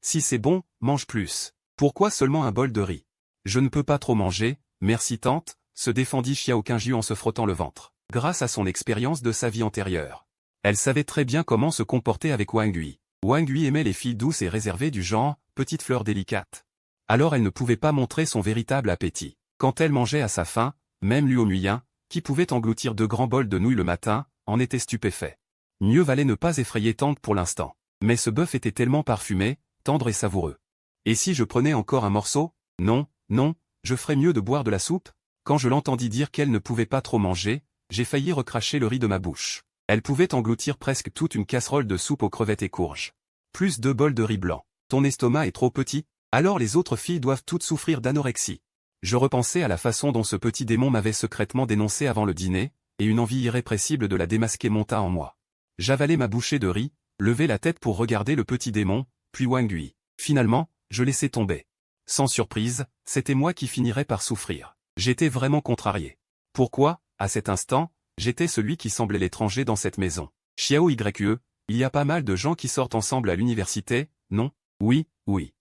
Si c'est bon, mange plus. Pourquoi seulement un bol de riz? Je ne peux pas trop manger, merci tante, se défendit Xiao Qingyu en se frottant le ventre. Grâce à son expérience de sa vie antérieure, elle savait très bien comment se comporter avec Wang Hui. Wang Hui aimait les filles douces et réservées du genre « petite fleur délicate ». Alors elle ne pouvait pas montrer son véritable appétit. Quand elle mangeait à sa faim, même Luo Muyin, qui pouvait engloutir 2 grands bols de nouilles le matin, en était stupéfait. Mieux valait ne pas effrayer tante pour l'instant. Mais ce bœuf était tellement parfumé, tendre et savoureux. Et si je prenais encore un morceau? Non, non, je ferais mieux de boire de la soupe. Quand je l'entendis dire qu'elle ne pouvait pas trop manger, j'ai failli recracher le riz de ma bouche. Elle pouvait engloutir presque toute une casserole de soupe aux crevettes et courges. Plus 2 bols de riz blanc. Ton estomac est trop petit, alors les autres filles doivent toutes souffrir d'anorexie. Je repensais à la façon dont ce petit démon m'avait secrètement dénoncé avant le dîner, et une envie irrépressible de la démasquer monta en moi. J'avalai ma bouchée de riz, levai la tête pour regarder le petit démon, puis Wang Lui. Finalement, je laissai tomber. Sans surprise, c'était moi qui finirais par souffrir. J'étais vraiment contrarié. Pourquoi, à cet instant, j'étais celui qui semblait l'étranger dans cette maison. Xiao Yue, il y a pas mal de gens qui sortent ensemble à l'université, non? Oui, oui.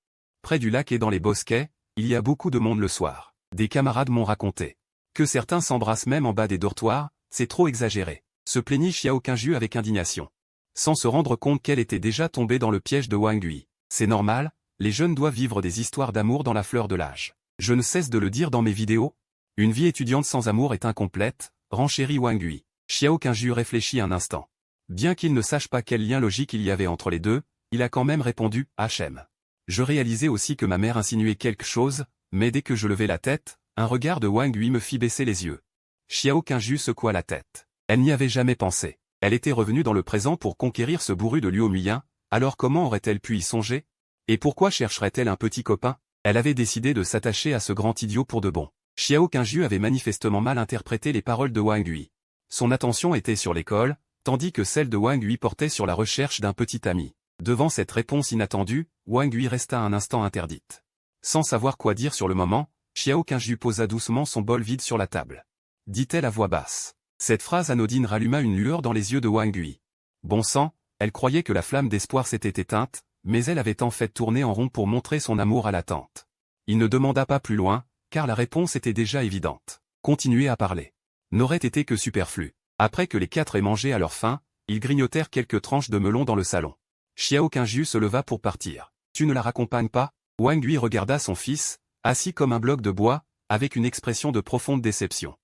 Près du lac et dans les bosquets, il y a beaucoup de monde le soir. Des camarades m'ont raconté. Que certains s'embrassent même en bas des dortoirs, c'est trop exagéré. Se plaignit Xiao Qingju avec indignation. Sans se rendre compte qu'elle était déjà tombée dans le piège de Wang Lui. C'est normal, les jeunes doivent vivre des histoires d'amour dans la fleur de l'âge. Je ne cesse de le dire dans mes vidéos. Une vie étudiante sans amour est incomplète, renchérit Wang Lui. Xiao Qingju réfléchit un instant. Bien qu'il ne sache pas quel lien logique il y avait entre les deux, il a quand même répondu « HM ». Je réalisais aussi que ma mère insinuait quelque chose, mais dès que je levai la tête, un regard de Wang Lui me fit baisser les yeux. Xiao Qingju secoua la tête. Elle n'y avait jamais pensé. Elle était revenue dans le présent pour conquérir ce bourru de Luo Muyin, alors comment aurait-elle pu y songer? Et pourquoi chercherait-elle un petit copain? Elle avait décidé de s'attacher à ce grand idiot pour de bon. Xiao Qingju avait manifestement mal interprété les paroles de Wang Lui. Son attention était sur l'école, tandis que celle de Wang Lui portait sur la recherche d'un petit ami. Devant cette réponse inattendue, Wang Lui resta un instant interdite. Sans savoir quoi dire sur le moment, Xiao Qingju posa doucement son bol vide sur la table. Dit-elle à voix basse. Cette phrase anodine ralluma une lueur dans les yeux de Wang Lui. Bon sang, elle croyait que la flamme d'espoir s'était éteinte, mais elle avait en fait tourné en rond pour montrer son amour à la tante. Il ne demanda pas plus loin, car la réponse était déjà évidente. Continuer à parler n'aurait été que superflu. Après que les 4 aient mangé à leur faim, ils grignotèrent quelques tranches de melon dans le salon. Xiao Qingju se leva pour partir. Tu ne la raccompagnes pas? Wang Lui regarda son fils, assis comme un bloc de bois, avec une expression de profonde déception.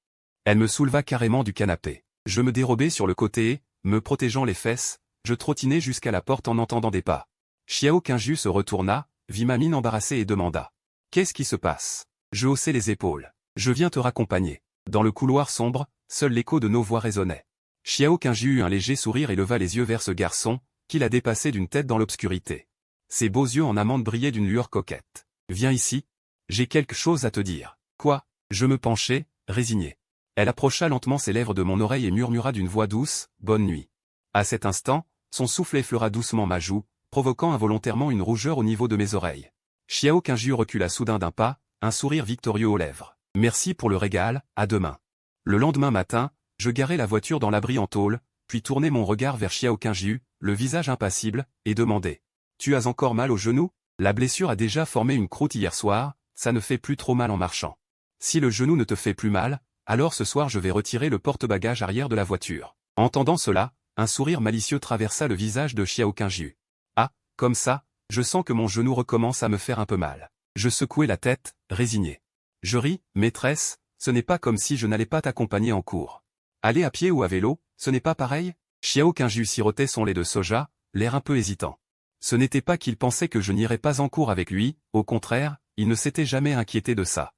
Elle me souleva carrément du canapé. Je me dérobai sur le côté et, me protégeant les fesses, je trottinai jusqu'à la porte en entendant des pas. Xiao Qingju se retourna, vit ma mine embarrassée et demanda. Qu'est-ce qui se passe? Je haussai les épaules. Je viens te raccompagner. Dans le couloir sombre, seul l'écho de nos voix résonnait. Xiao Qingju eut un léger sourire et leva les yeux vers ce garçon, qui la dépassait d'une tête dans l'obscurité. Ses beaux yeux en amande brillaient d'une lueur coquette. Viens ici. J'ai quelque chose à te dire. Quoi? Je me penchai, résigné. Elle approcha lentement ses lèvres de mon oreille et murmura d'une voix douce, « Bonne nuit ». À cet instant, son souffle effleura doucement ma joue, provoquant involontairement une rougeur au niveau de mes oreilles. Xiao Qingju recula soudain d'un pas, un sourire victorieux aux lèvres. « Merci pour le régal, à demain ». Le lendemain matin, je garai la voiture dans l'abri en tôle, puis tournai mon regard vers Xiao Qingju, le visage impassible, et demandai. « Tu as encore mal au genou? La blessure a déjà formé une croûte hier soir, ça ne fait plus trop mal en marchant. Si le genou ne te fait plus mal, alors ce soir je vais retirer le porte-bagages arrière de la voiture. » Entendant cela, un sourire malicieux traversa le visage de Xiao Qingju. « Ah, comme ça, je sens que mon genou recommence à me faire un peu mal. » Je secouai la tête, résigné. Je ris, maîtresse, ce n'est pas comme si je n'allais pas t'accompagner en cours. Aller à pied ou à vélo, ce n'est pas pareil? Xiao Qingju sirotait son lait de soja, l'air un peu hésitant. Ce n'était pas qu'il pensait que je n'irais pas en cours avec lui, au contraire, il ne s'était jamais inquiété de ça.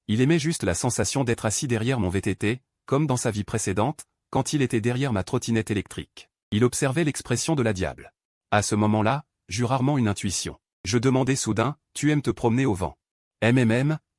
Il aimait juste la sensation d'être assis derrière mon VTT, comme dans sa vie précédente, quand il était derrière ma trottinette électrique. Il observait l'expression de la diable. À ce moment-là, j'eus rarement une intuition. Je demandai soudain, « Tu aimes te promener au vent ?»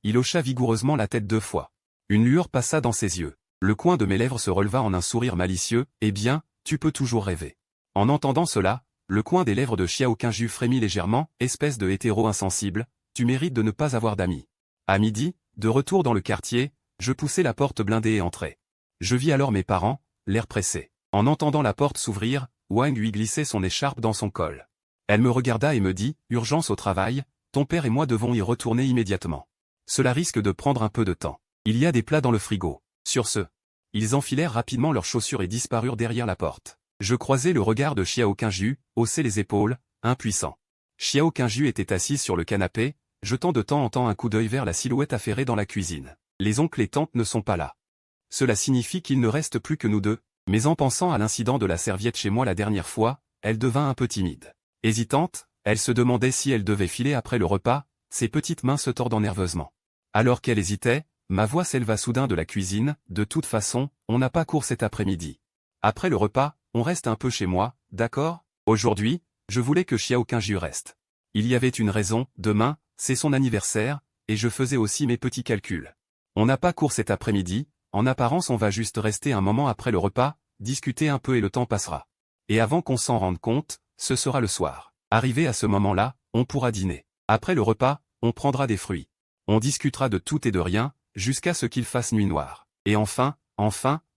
Il hocha vigoureusement la tête 2 fois. Une lueur passa dans ses yeux. Le coin de mes lèvres se releva en un sourire malicieux, « Eh bien, tu peux toujours rêver. » En entendant cela, le coin des lèvres de Xiao Qingju frémit légèrement, espèce de hétéro insensible, tu mérites de ne pas avoir d'amis. À midi, de retour dans le quartier, je poussai la porte blindée et entrai. Je vis alors mes parents, l'air pressé. En entendant la porte s'ouvrir, Wang lui glissait son écharpe dans son col. Elle me regarda et me dit, « Urgence au travail, ton père et moi devons y retourner immédiatement. Cela risque de prendre un peu de temps. Il y a des plats dans le frigo. » Sur ce, ils enfilèrent rapidement leurs chaussures et disparurent derrière la porte. Je croisai le regard de Xiao Qingju, haussai les épaules, impuissant. Xiao Qingju était assise sur le canapé, jetant de temps en temps un coup d'œil vers la silhouette affairée dans la cuisine. Les oncles et tantes ne sont pas là. Cela signifie qu'il ne reste plus que nous deux, mais en pensant à l'incident de la serviette chez moi la dernière fois, elle devint un peu timide. Hésitante, elle se demandait si elle devait filer après le repas, ses petites mains se tordant nerveusement. Alors qu'elle hésitait, Ma voix s'éleva soudain de la cuisine, de toute façon, on n'a pas cours cet après-midi. Après le repas, on reste un peu chez moi, d'accord? Aujourd'hui, je voulais que Xiao Qingju reste. Il y avait une raison, demain, c'est son anniversaire, et je faisais aussi mes petits calculs. On n'a pas cours cet après-midi, en apparence on va juste rester un moment après le repas, discuter un peu et le temps passera. Et avant qu'on s'en rende compte, ce sera le soir. Arrivé à ce moment-là, on pourra dîner. Après le repas, on prendra des fruits. On discutera de tout et de rien, jusqu'à ce qu'il fasse nuit noire. Et enfin,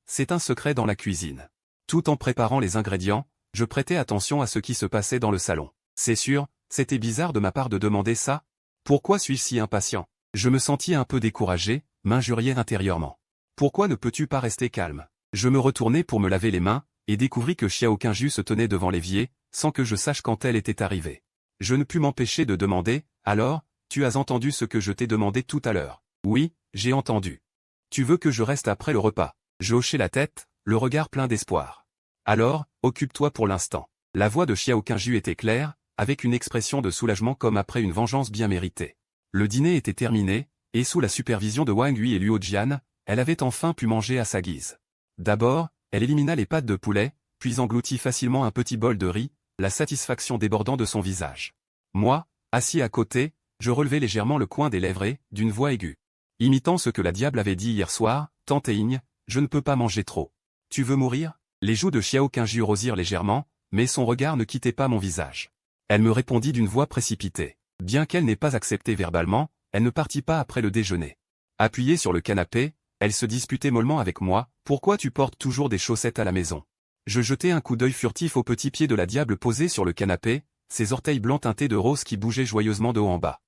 c'est un secret dans la cuisine. Tout en préparant les ingrédients, je prêtais attention à ce qui se passait dans le salon. C'est sûr, c'était bizarre de ma part de demander ça. Pourquoi suis-je si impatient? Je me sentis un peu découragé, m'injuriais intérieurement. Pourquoi ne peux-tu pas rester calme? Je me retournai pour me laver les mains, et découvris que Xiao Qingju se tenait devant l'évier, sans que je sache quand elle était arrivée. Je ne pus m'empêcher de demander, alors, tu as entendu ce que je t'ai demandé tout à l'heure? Oui, j'ai entendu. Tu veux que je reste après le repas? Je hochai la tête, le regard plein d'espoir. Alors, occupe-toi pour l'instant. La voix de Xiao Qingju était claire, avec une expression de soulagement comme après une vengeance bien méritée. Le dîner était terminé, et sous la supervision de Wang Hui et Luo Jian, elle avait enfin pu manger à sa guise. D'abord, elle élimina les pâtes de poulet, puis engloutit facilement un petit bol de riz, la satisfaction débordant de son visage. Moi, assis à côté, je relevai légèrement le coin des lèvres et, d'une voix aiguë, imitant ce que la diable avait dit hier soir, Tante Igne, je ne peux pas manger trop. Tu veux mourir? Les joues de Xiao Qingju rosirent légèrement, mais son regard ne quittait pas mon visage. Elle me répondit d'une voix précipitée. Bien qu'elle n'ait pas accepté verbalement, elle ne partit pas après le déjeuner. Appuyée sur le canapé, elle se disputait mollement avec moi, pourquoi tu portes toujours des chaussettes à la maison? Je jetai un coup d'œil furtif au petit pied de la diable posé sur le canapé, ses orteils blancs teintés de rose qui bougeaient joyeusement de haut en bas.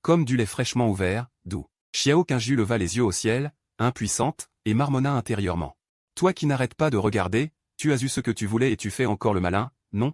Comme du lait fraîchement ouvert, doux. Xiao Qingju leva les yeux au ciel, impuissante, et marmonna intérieurement. Toi qui n'arrêtes pas de regarder, tu as eu ce que tu voulais et tu fais encore le malin, non?